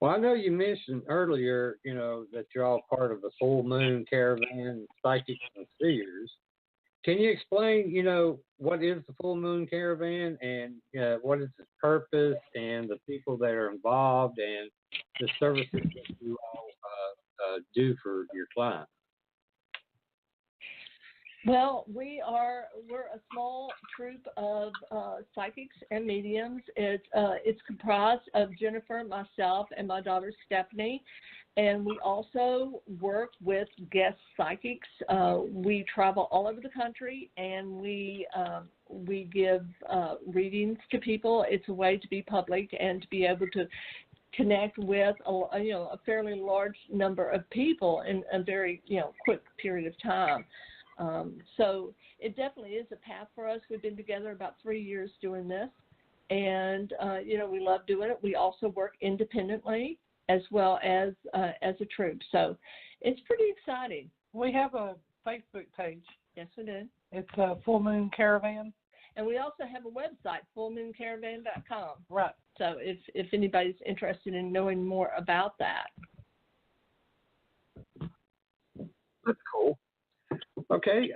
Well, I know you mentioned earlier, that you're all part of the Full Moon Caravan, Psychics and Seers. Can you explain, what is the Full Moon Caravan and what is its purpose and the people that are involved and the services that you all do for your clients? Well, we're a small troupe of psychics and mediums. It's comprised of Jennifer, myself, and my daughter Stephanie. And we also work with guest psychics. We travel all over the country, and we give readings to people. It's a way to be public and to be able to connect with a fairly large number of people in a very quick period of time. So it definitely is a path for us. We've been together about 3 years doing this, and we love doing it. We also work independently as well as a troupe. So it's pretty exciting. We have a Facebook page. Yes, we do. It's Full Moon Caravan. And we also have a website, fullmooncaravan.com. Right. So if anybody's interested in knowing more about that. That's cool. Okay.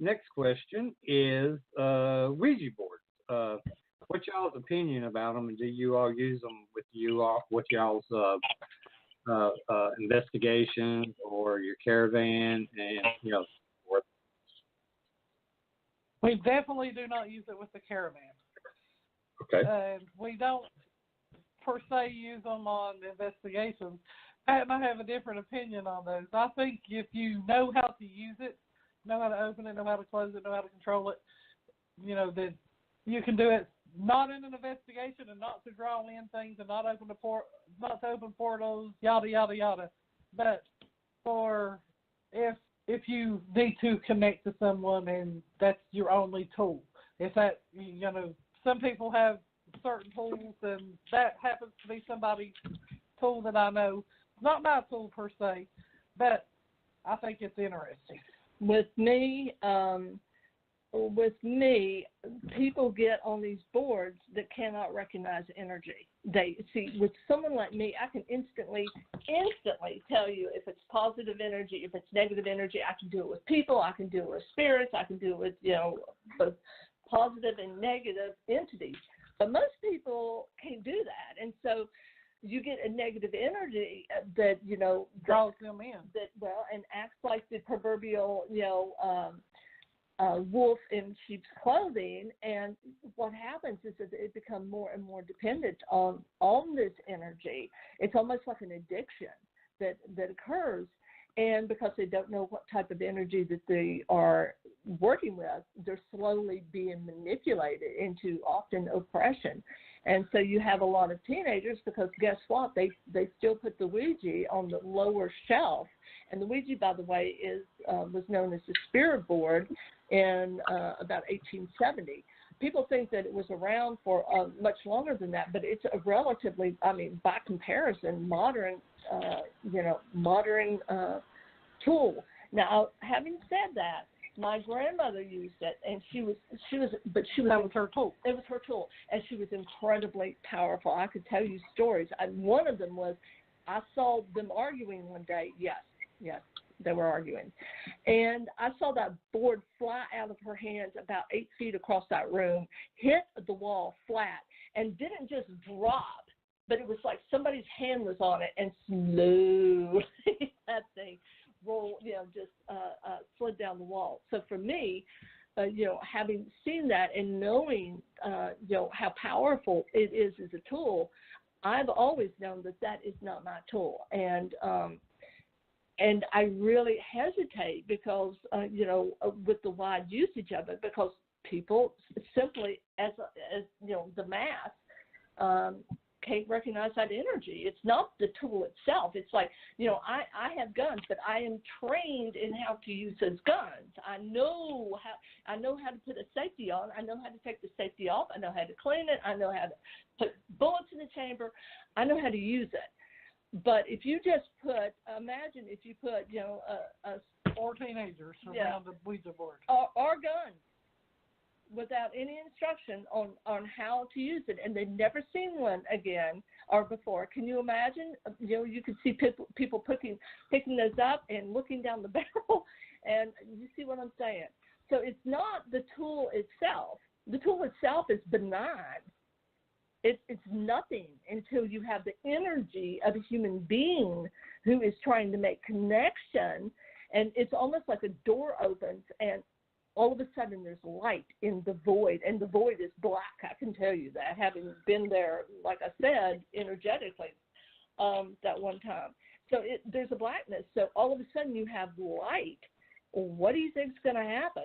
Next question is Ouija boards. What's y'all's opinion about them? Do you all use them with with y'all's investigations or your caravan and forth? We definitely do not use it with the caravan. Okay. We don't per se use them on investigations. Pat and I have a different opinion on those. I think if you know how to use it, know how to open it, know how to close it, know how to control it, that you can do it not in an investigation and not to draw in things and not to open portals, yada yada yada. But for if you need to connect to someone and that's your only tool, if that some people have certain tools and that happens to be somebody's tool that I know. Not my tool per se, but I think it's interesting. With me, people get on these boards that cannot recognize energy. They see, with someone like me, I can instantly tell you if it's positive energy, if it's negative energy. I can do it with people, I can do it with spirits, I can do it with both positive and negative entities. But most people can't do that, and so you get a negative energy that draws them in. And acts like the proverbial wolf in sheep's clothing. And what happens is that it becomes more and more dependent on this energy. It's almost like an addiction that occurs. And because they don't know what type of energy that they are working with, they're slowly being manipulated into often oppression. And so you have a lot of teenagers because guess what? They still put the Ouija on the lower shelf. And the Ouija, by the way, was known as the spirit board in about 1870. People think that it was around for much longer than that, but it's a relatively, by comparison, modern tool. Now, having said that, my grandmother used it, and that was her tool. It was her tool, and she was incredibly powerful. I could tell you stories. One of them was, I saw them arguing one day. Yes, they were arguing, and I saw that board fly out of her hands about 8 feet across that room, hit the wall flat, and didn't just drop, but it was like somebody's hand was on it, and slowly that thing roll, just slid down the wall. So for me, having seen that and knowing, how powerful it is as a tool, I've always known that is not my tool. And I really hesitate because, with the wide usage of it, because people simply, as the mass, can't recognize that energy. It's not the tool itself. It's like, I have guns, but I am trained in how to use those guns. I know how to put a safety on. I know how to take the safety off. I know how to clean it. I know how to put bullets in the chamber. I know how to use it. But if you just imagine if you put, or teenagers around the Ouija board. Or guns, without any instruction on how to use it, and they've never seen one again or before. Can you imagine? You could see people picking those up and looking down the barrel, and you see what I'm saying. So it's not the tool itself. The tool itself is benign. It's nothing until you have the energy of a human being who is trying to make connection, and it's almost like a door opens and all of a sudden there's light in the void, and the void is black. I can tell you that, having been there, like I said, energetically that one time. So there's a blackness. So all of a sudden you have light. What do you think is going to happen?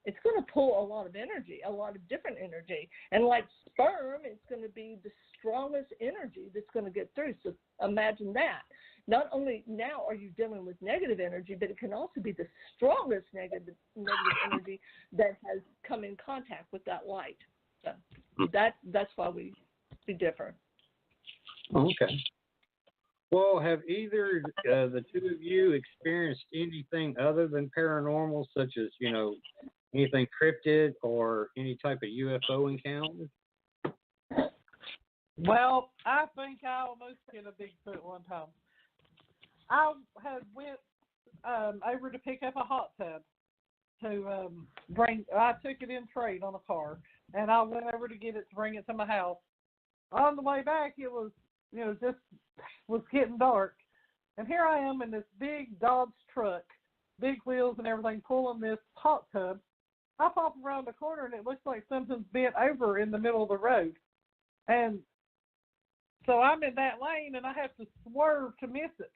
It's going to pull a lot of energy, a lot of different energy. And like sperm, it's going to be the strongest energy that's going to get through. So imagine that. Not only now are you dealing with negative energy, but it can also be the strongest negative energy that has come in contact with that light. So that's why we differ. Okay. Well, have either the two of you experienced anything other than paranormal, such as, anything cryptid or any type of UFO encounter? Well, I think I almost hit a Bigfoot one time. I had went over to pick up a hot tub to bring. I took it in trade on a car, and I went over to get it to bring it to my house. On the way back, it was, just was getting dark, and here I am in this big Dodge truck, big wheels and everything, pulling this hot tub. I pop around the corner, and it looks like something's bent over in the middle of the road, and so I'm in that lane, and I have to swerve to miss it.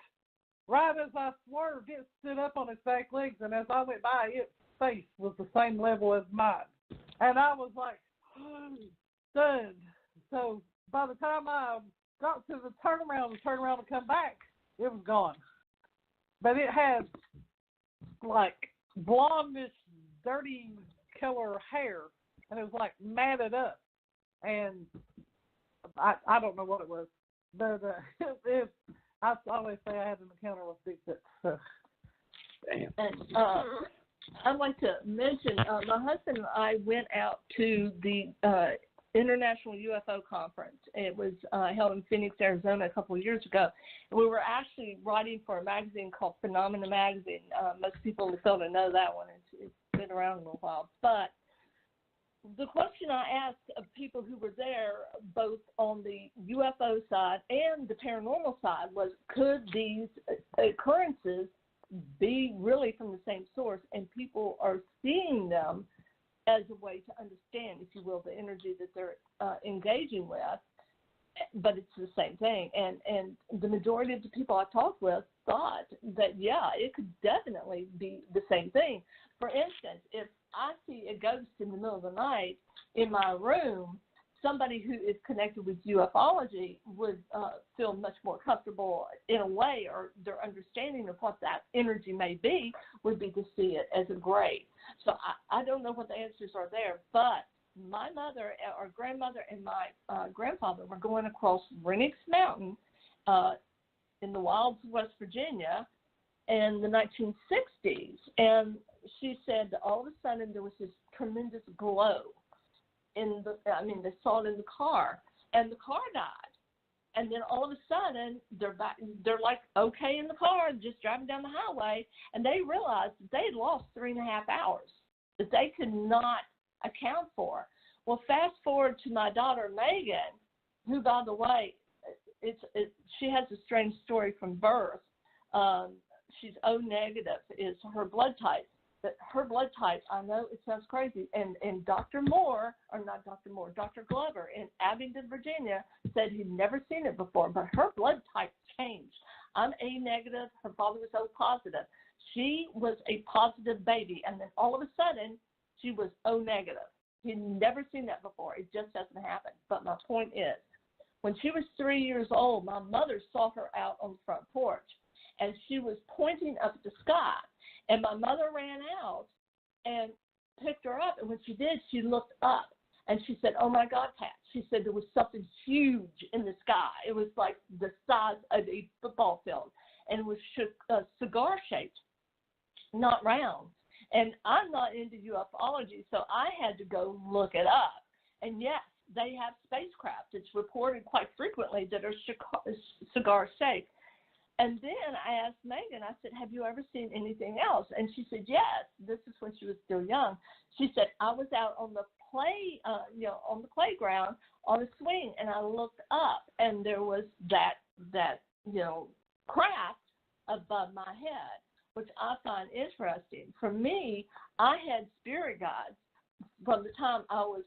Right as I swerved, it stood up on its back legs, and as I went by, its face was the same level as mine. And I was like, stunned. So by the time I got to the turnaround and come back, it was gone. But it had, like, blondish, dirty color hair, and it was, like, matted up. And I don't know what it was. But I always say I had an encounter with Bigfoot. So. Damn. And I'd like to mention, my husband and I went out to the International UFO Conference. It was held in Phoenix, Arizona a couple of years ago. And we were actually writing for a magazine called Phenomena Magazine. Most people in the field know that one. It's been around a little while. But the question I asked of people who were there, both on the UFO side and the paranormal side, was could these occurrences be really from the same source, and people are seeing them as a way to understand, if you will, the energy that they're engaging with, but it's the same thing. And the majority of the people I talked with thought that, yeah, it could definitely be the same thing. For instance, if I see a ghost in the middle of the night in my room, somebody who is connected with ufology would feel much more comfortable in a way, or their understanding of what that energy may be would be to see it as a gray. So I don't know what the answers are there, but my mother or grandmother and my grandfather were going across Renix Mountain in the wilds of West Virginia in the 1960s, and she said that all of a sudden there was this tremendous glow. They saw it in the car, and the car died. And then all of a sudden, they're like, okay in the car, just driving down the highway, and they realized that they had lost 3.5 hours that they could not account for. Well, fast forward to my daughter, Megan, who, by the way, she has a strange story from birth. She's O negative is her blood type. That her blood type, I know it sounds crazy, and Dr. Glover in Abingdon, Virginia, said he'd never seen it before, but her blood type changed. I'm A negative, her father was O positive. She was a positive baby, and then all of a sudden, she was O negative. He'd never seen that before. It just doesn't happen. But my point is, when she was 3 years old, my mother saw her out on the front porch, and she was pointing up at the sky. And my mother ran out and picked her up. And when she did, she looked up. And she said, oh, my God, Pat. She said there was something huge in the sky. It was like the size of a football field. And it was cigar-shaped, not round. And I'm not into ufology, so I had to go look it up. And, yes, they have spacecraft. It's reported quite frequently that are cigar-shaped. And then I asked Megan, I said, have you ever seen anything else? And she said, yes. This is when she was still young. She said, I was out on the on the playground on a swing, and I looked up, and there was that craft above my head, which I find interesting. For me, I had spirit guides from the time I was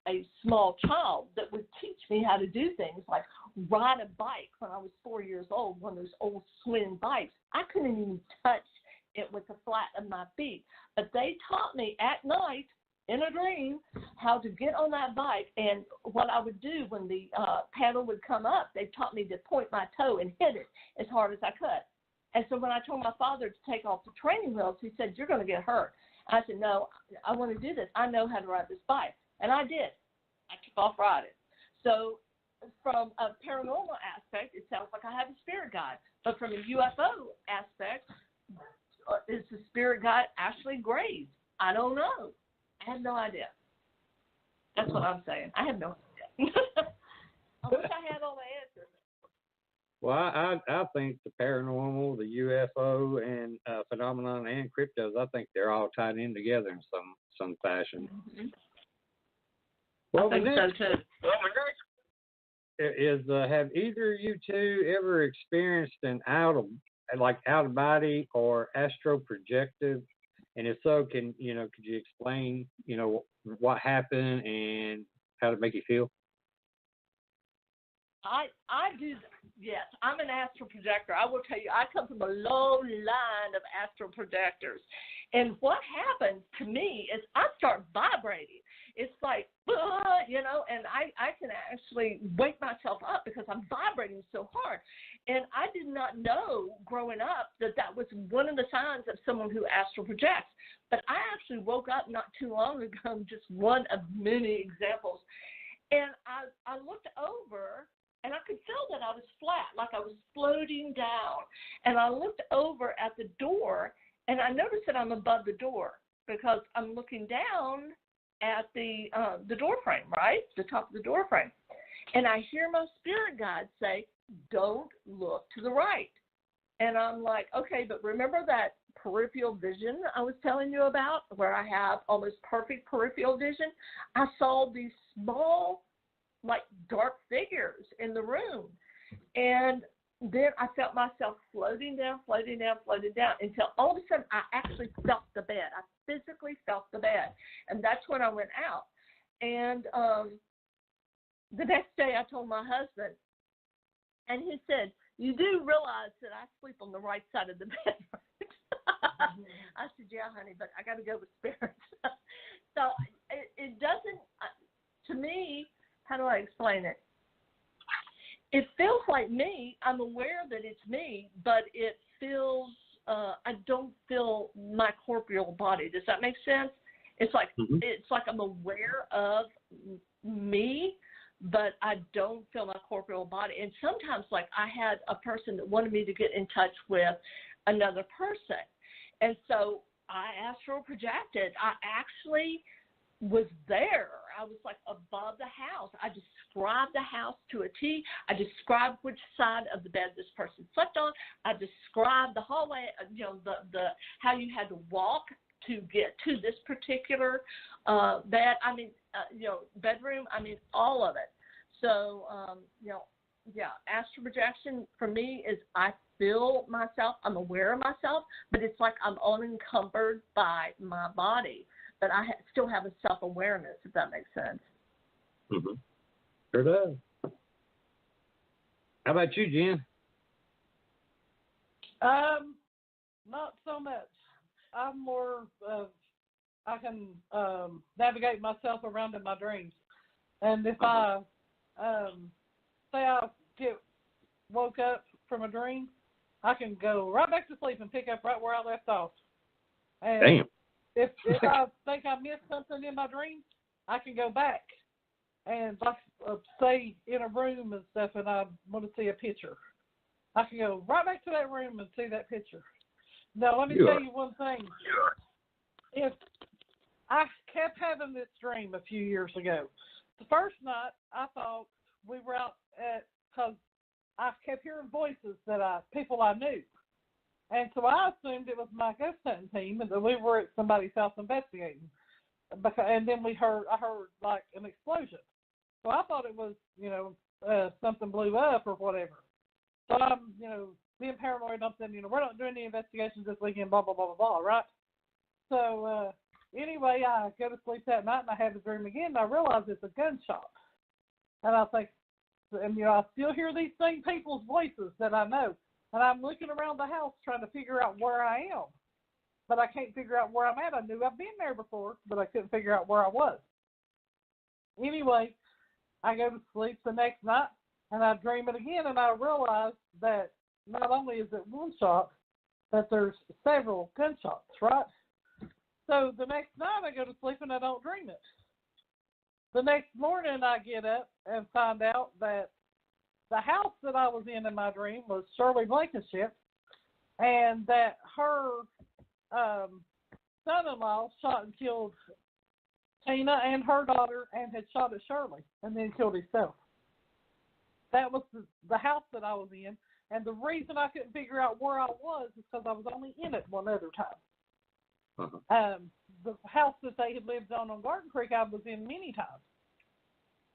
a small child that would teach me how to do things like ride a bike when I was 4 years old, one of those old swing bikes. I couldn't even touch it with the flat of my feet. But they taught me at night in a dream how to get on that bike, and what I would do when the paddle would come up, they taught me to point my toe and hit it as hard as I could. And so when I told my father to take off the training wheels, he said, you're going to get hurt. I said, no, I want to do this. I know how to ride this bike. And I did. I took off riding. So from a paranormal aspect, it sounds like I have a spirit guide. But from a UFO aspect, is the spirit guide actually grazed? I don't know. I have no idea. That's what I'm saying. I have no idea. I wish I had all the answers. Well, I think the paranormal, the UFO, and phenomenon and cryptos, I think they're all tied in together in some fashion. Mm-hmm. Well, I think so too. Have either of you two ever experienced an out of body or astral projective? And if so, could you explain what happened and how to make you feel? I do, yes. I'm an astral projector. I will tell you, I come from a long line of astral projectors. And what happens to me is I start vibrating. It's like, and I can actually wake myself up because I'm vibrating so hard. And I did not know growing up that was one of the signs of someone who astral projects. But I actually woke up not too long ago, just one of many examples. And I looked over, and I could feel that I was flat, like I was floating down. And I looked over at the door, and I noticed that I'm above the door because I'm looking down at the door frame, right? The top of the door frame. And I hear my spirit guide say, don't look to the right. And I'm like, okay, but remember that peripheral vision I was telling you about where I have almost perfect peripheral vision? I saw these small, like dark figures in the room. And then I felt myself floating down until all of a sudden I actually felt the bed. I physically felt the bed. And that's when I went out. And the next day I told my husband, and he said, you do realize that I sleep on the right side of the bed, right? I said, yeah, honey, but I got to go with spirits. So it doesn't, to me, how do I explain it? It feels like me. I'm aware that it's me, but it feels, I don't feel my corporeal body. Does that make sense? It's like It's like I'm aware of me, but I don't feel my corporeal body. And sometimes, like, I had a person that wanted me to get in touch with another person. And so I astral projected. I actually was there. I was, like, above the house. I described the house to a T. I described which side of the bed this person slept on. I described the hallway, the how you had to walk to get to this particular bed. I mean, bedroom. I mean, all of it. So, astral projection for me is I feel myself. I'm aware of myself, but it's like I'm unencumbered by my body. But I still have a self-awareness, if that makes sense. Mm-hmm. Sure does. How about you, Jen? Not so much. I'm more of, I can navigate myself around in my dreams. And if I say I get woke up from a dream, I can go right back to sleep and pick up right where I left off. And damn. If I think I missed something in my dream, I can go back and say in a room and stuff, and I want to see a picture. I can go right back to that room and see that picture. Now, let me tell you one thing. If I kept having this dream a few years ago. The first night, I thought we were out because I kept hearing voices people I knew. And so I assumed it was my ghost hunting team and that we were at somebody's house investigating. And then I heard like an explosion. So I thought it was, something blew up or whatever. So I'm, being paranoid, I'm saying, we're not doing any investigations this weekend, blah, blah, blah, blah, blah, right? So anyway, I go to sleep that night and I have a dream again and I realize it's a gunshot. And I think, I still hear these same people's voices that I know. And I'm looking around the house trying to figure out where I am. But I can't figure out where I'm at. I knew I've been there before, but I couldn't figure out where I was. Anyway, I go to sleep the next night, and I dream it again, and I realize that not only is it one shot, but there's several gunshots, right? So the next night I go to sleep, and I don't dream it. The next morning I get up and find out that the house that I was in my dream was Shirley Blankenship, and that her son-in-law shot and killed Tina and her daughter and had shot at Shirley and then killed himself. That was the house that I was in. And the reason I couldn't figure out where I was is because I was only in it one other time. The house that they had lived on Garden Creek, I was in many times.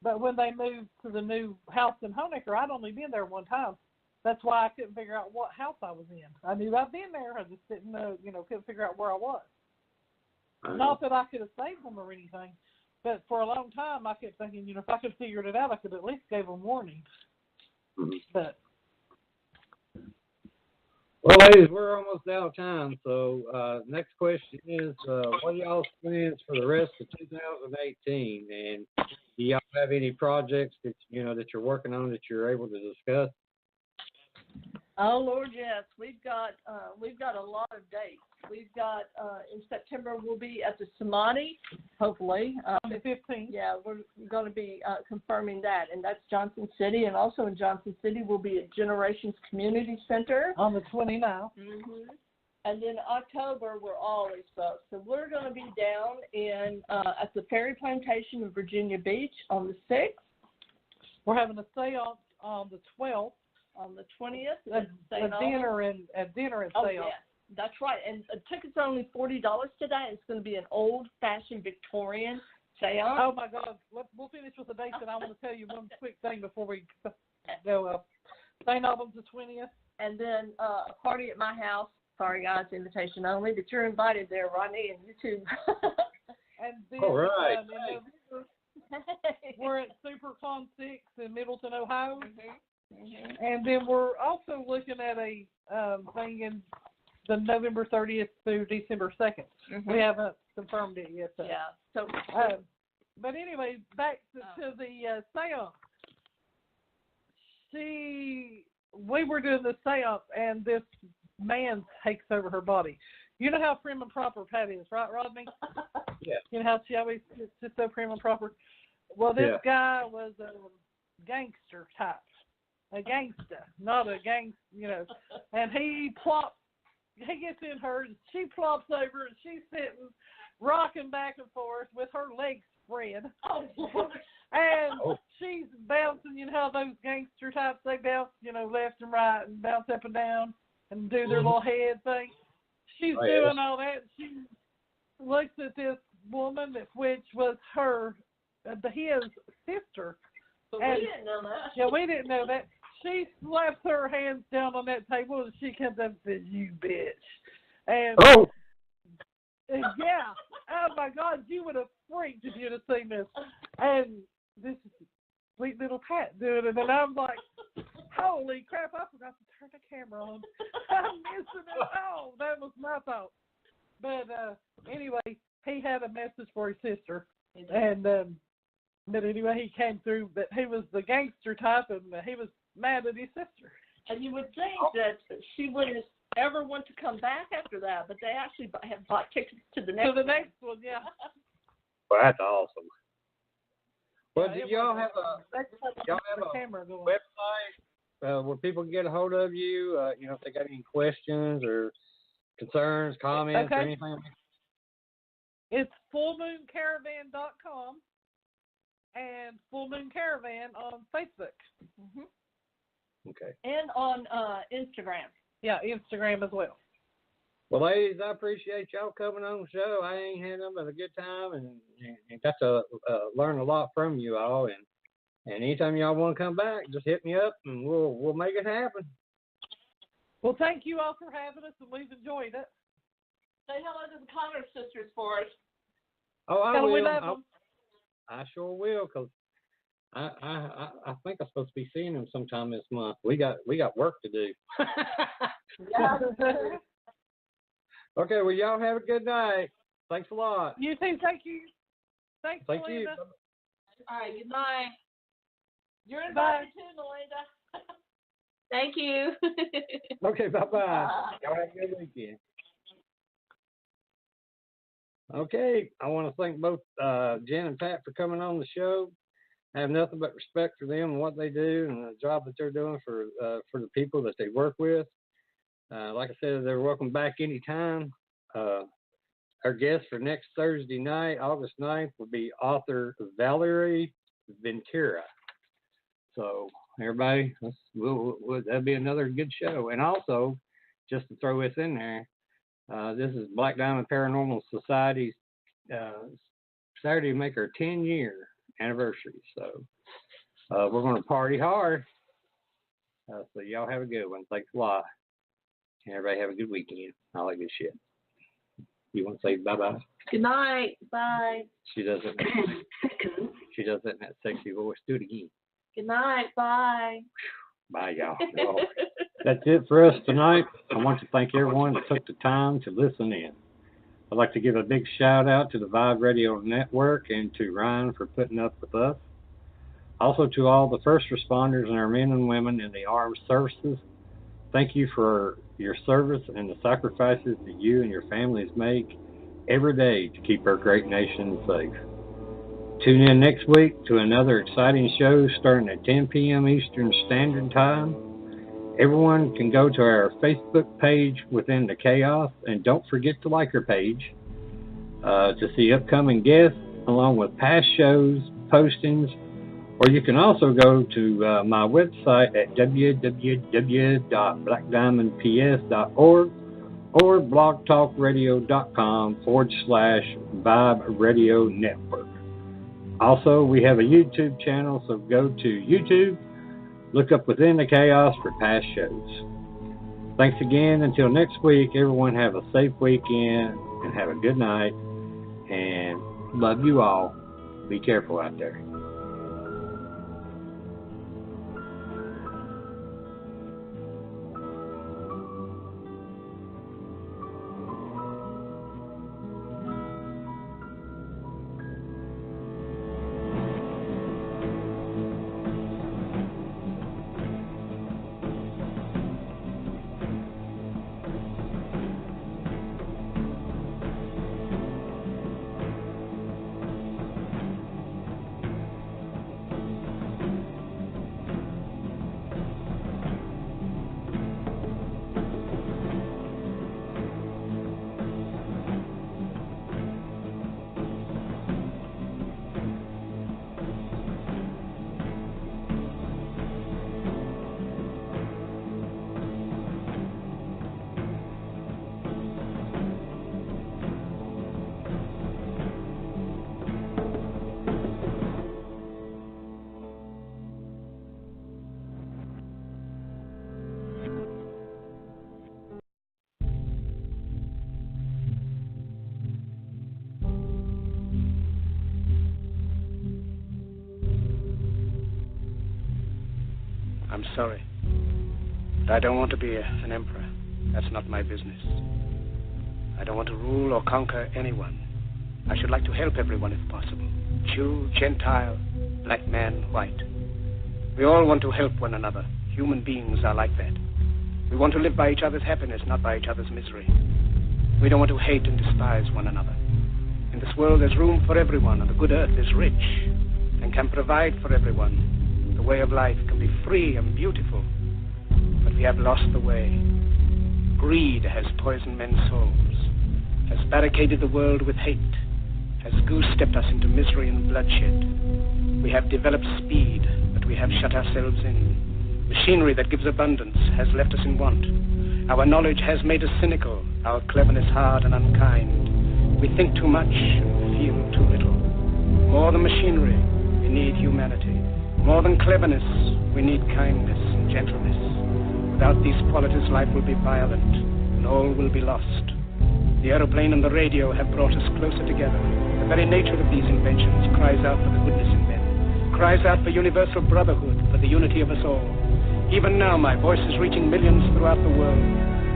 But when they moved to the new house in Honecker, I'd only been there one time. That's why I couldn't figure out what house I was in. I knew I'd been there. I just didn't know, couldn't figure out where I was. Not that I could have saved them or anything, but for a long time I kept thinking, if I could have figured it out, I could at least give them warning. But well, ladies, we're almost out of time. So next question is, what are y'all's plans for the rest of 2018? And do y'all have any projects that that you're working on that you're able to discuss? Oh Lord, yes. We've got a lot of dates. We've got in September we'll be at the Samadhi, hopefully. On the 15th. Yeah, we're going to be confirming that, and that's Johnson City. And also in Johnson City we'll be at Generations Community Center on the 29th. And then October we're always booked. So we're going to be down in at the Ferry Plantation in Virginia Beach on the 6th. We're having a seance on the 12th. On the 20th, a dinner and seance. Oh yeah, that's right. And tickets are only $40 today. It's going to be an old-fashioned Victorian seance. Oh my God! We'll finish with the dates, and I want to tell you one quick thing before we go up. St. Albans the 20th, and then a party at my house. Sorry guys, invitation only, but you're invited there, Rodney, and you too. And then, all right. We're at SuperCon 6 in Middleton, Ohio. And then we're also looking at a thing in the November 30th through December 2nd. We haven't confirmed it yet. So. Yeah. So, but anyway, back to the seance. We were doing the seance, and this man takes over her body. You know how prim and proper Pat is, right, Rodney? Yeah. You know how she always is just so prim and proper? Well, this guy was a gangster type. A gangster, not a and he gets in her, and she plops over, and she's sitting, rocking back and forth with her legs spread. And she's bouncing, how those gangster types, they bounce, left and right, and bounce up and down, and do their little head thing. She's doing all that. She looks at this woman, which was his sister. But we didn't know that. Yeah, we didn't know that. She slaps her hands down on that table, and she comes up and says, "You bitch." And yeah, oh my God, you would have freaked if you'd have seen this. And this is sweet little Pat doing it, and I'm like, holy crap, I forgot to turn the camera on. I'm missing it. Oh, that was my thought. But anyway, he had a message for his sister, and but anyway, he came through, but he was the gangster type, and he was mad at his sister. And you would think that she wouldn't ever want to come back after that, but they actually have bought tickets to the next one. To the next one, yeah. Well, that's awesome. Well, do y'all have a website where people can get a hold of you, if they got any questions or concerns, comments, or anything? It's fullmooncaravan.com and Full Moon Caravan on Facebook. Okay. And on Instagram. Yeah, Instagram as well. Well, ladies, I appreciate y'all coming on the show. I ain't had nothing but a good time, and got to learn a lot from you all. And anytime y'all want to come back, just hit me up, and we'll make it happen. Well, thank you all for having us, and we've enjoyed it. Say hello to the Connor sisters for us. Oh, I will. We love them. I sure will, because I think I'm supposed to be seeing them sometime this month. We got work to do. Okay, well, y'all have a good night. Thanks a lot. You too. Thank you. Thanks, Thank Melinda. you. All right, good night. You're invited too, Melinda. Thank you. Okay, bye-bye. Y'all have a good weekend. Okay, I want to thank both Jen and Pat for coming on the show. I have nothing but respect for them and what they do and the job that they're doing for the people that they work with. Like I said, they're welcome back anytime. Our guest for next Thursday night, August 9th, will be author Valerie Ventura. So everybody, that'll be another good show. And also, just to throw this in there, this is Black Diamond Paranormal Society's Saturday make our 10-year anniversary. So we're going to party hard. So y'all have a good one. Thanks a lot. And everybody have a good weekend. All that good shit. You want to say bye-bye? Good night. Bye. She does it. She does it in that sexy voice. Do it again. Good night. Bye. Bye, y'all. Well, that's it for us tonight. I want to thank everyone that took the time to listen in. I'd like to give a big shout out to the Vibe Radio Network and to Ryan for putting up with us. Also to all the first responders and our men and women in the armed services. Thank you for your service and the sacrifices that you and your families make every day to keep our great nation safe. Tune in next week to another exciting show starting at 10 p.m. Eastern Standard Time. Everyone can go to our Facebook page Within the Chaos, and don't forget to like our page to see upcoming guests along with past shows, postings, or you can also go to my website at www.blackdiamondps.org or blogtalkradio.com/Vibe Radio Network. Also, we have a YouTube channel, so go to YouTube, look up Within the Chaos for past shows. Thanks again. Until next week, everyone have a safe weekend and have a good night. And love you all. Be careful out there. I'm sorry, but I don't want to be an emperor. That's not my business. I don't want to rule or conquer anyone. I should like to help everyone if possible. Jew, Gentile, black man, white. We all want to help one another. Human beings are like that. We want to live by each other's happiness, not by each other's misery. We don't want to hate and despise one another. In this world there's room for everyone, and the good earth is rich and can provide for everyone. The way of life can be free and beautiful, but we have lost the way. Greed has poisoned men's souls, has barricaded the world with hate, has goose-stepped us into misery and bloodshed. We have developed speed, but we have shut ourselves in. Machinery that gives abundance has left us in want. Our knowledge has made us cynical, our cleverness hard and unkind. We think too much and feel too little. More than machinery, we need humanity. More than cleverness, we need kindness and gentleness. Without these qualities, life will be violent, and all will be lost. The aeroplane and the radio have brought us closer together. The very nature of these inventions cries out for the goodness in men, cries out for universal brotherhood, for the unity of us all. Even now, my voice is reaching millions throughout the world,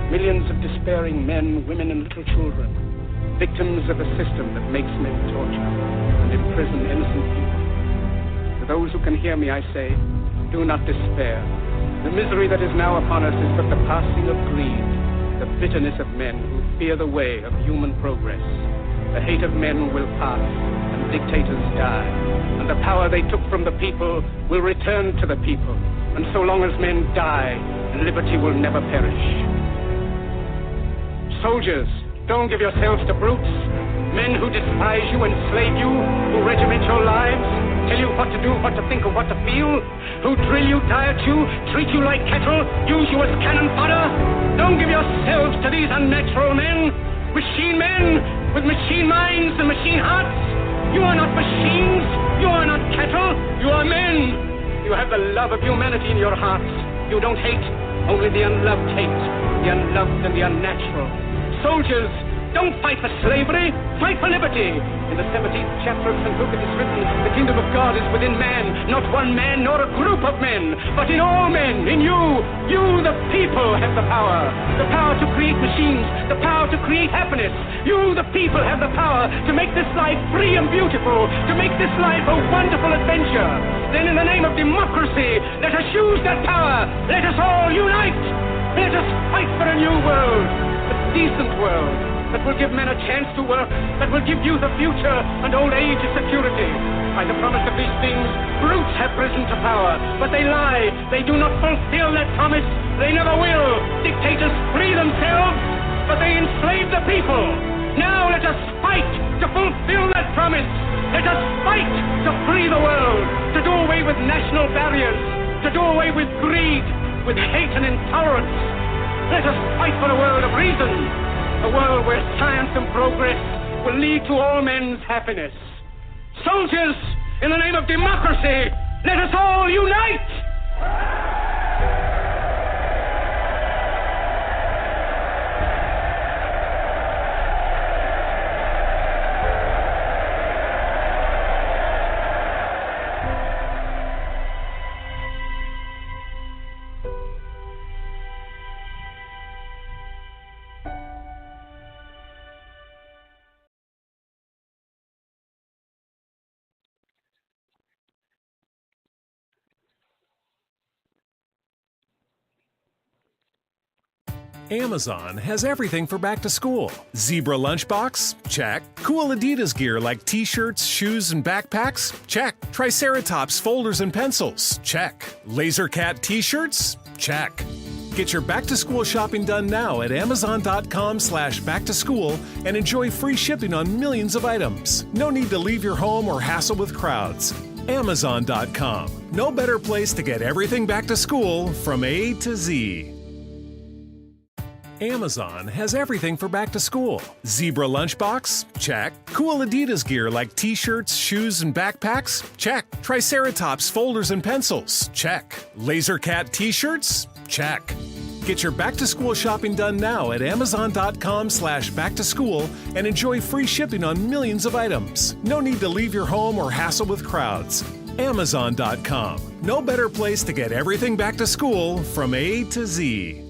millions of despairing men, women, and little children, victims of a system that makes men torture and imprison innocent people. To those who can hear me, I say, do not despair. The misery that is now upon us is but the passing of greed, the bitterness of men who fear the way of human progress. The hate of men will pass, and dictators die, and the power they took from the people will return to the people. And so long as men die, liberty will never perish. Soldiers, don't give yourselves to brutes, men who despise you, enslave you, who regiment your lives. tell you what to do, what to think, or what to feel, who drill you, diet you, treat you like cattle, use you as cannon fodder. Don't give yourselves to these unnatural men with machine minds and machine hearts. You are not machines, you are not cattle, you are men. You have the love of humanity in your hearts. You don't hate, only the unloved hate, the unloved and the unnatural. Soldiers, don't fight for slavery, fight for liberty. In the 17th chapter of St. Luke it is written, the kingdom of God is within man, not one man nor a group of men, but in all men, in you. You, the people, have the power to create machines, the power to create happiness. You, the people, have the power to make this life free and beautiful, to make this life a wonderful adventure. Then in the name of democracy, let us use that power. Let us all unite. Let us fight for a new world, a decent world, that will give men a chance to work, that will give youth a future and old age a security. By the promise of these things, brutes have risen to power, but they lie. They do not fulfill that promise. They never will. Dictators free themselves, but they enslave the people. Now let us fight to fulfill that promise. Let us fight to free the world, to do away with national barriers, to do away with greed, with hate and intolerance. Let us fight for a world of reason, a world where science and progress will lead to all men's happiness. Soldiers, in the name of democracy, let us all unite! Amazon has everything for back to school. Zebra lunchbox? Check. Cool Adidas gear like t-shirts, shoes, and backpacks? Check. Triceratops folders and pencils? Check. Laser Cat t-shirts? Check. Get your back to school shopping done now at amazon.com/back-to-school and enjoy free shipping on millions of items. No need to leave your home or hassle with crowds. Amazon.com. No better place to get everything back to school from A to Z. Amazon has everything for back to school. Zebra lunchbox? Check. Cool Adidas gear like t-shirts, shoes, and backpacks? Check. Triceratops folders and pencils? Check. Laser Cat t-shirts? Check. Get your back to school shopping done now at amazon.com/back-to-school and enjoy free shipping on millions of items. No need to leave your home or hassle with crowds. Amazon.com. No better place to get everything back to school from A to Z.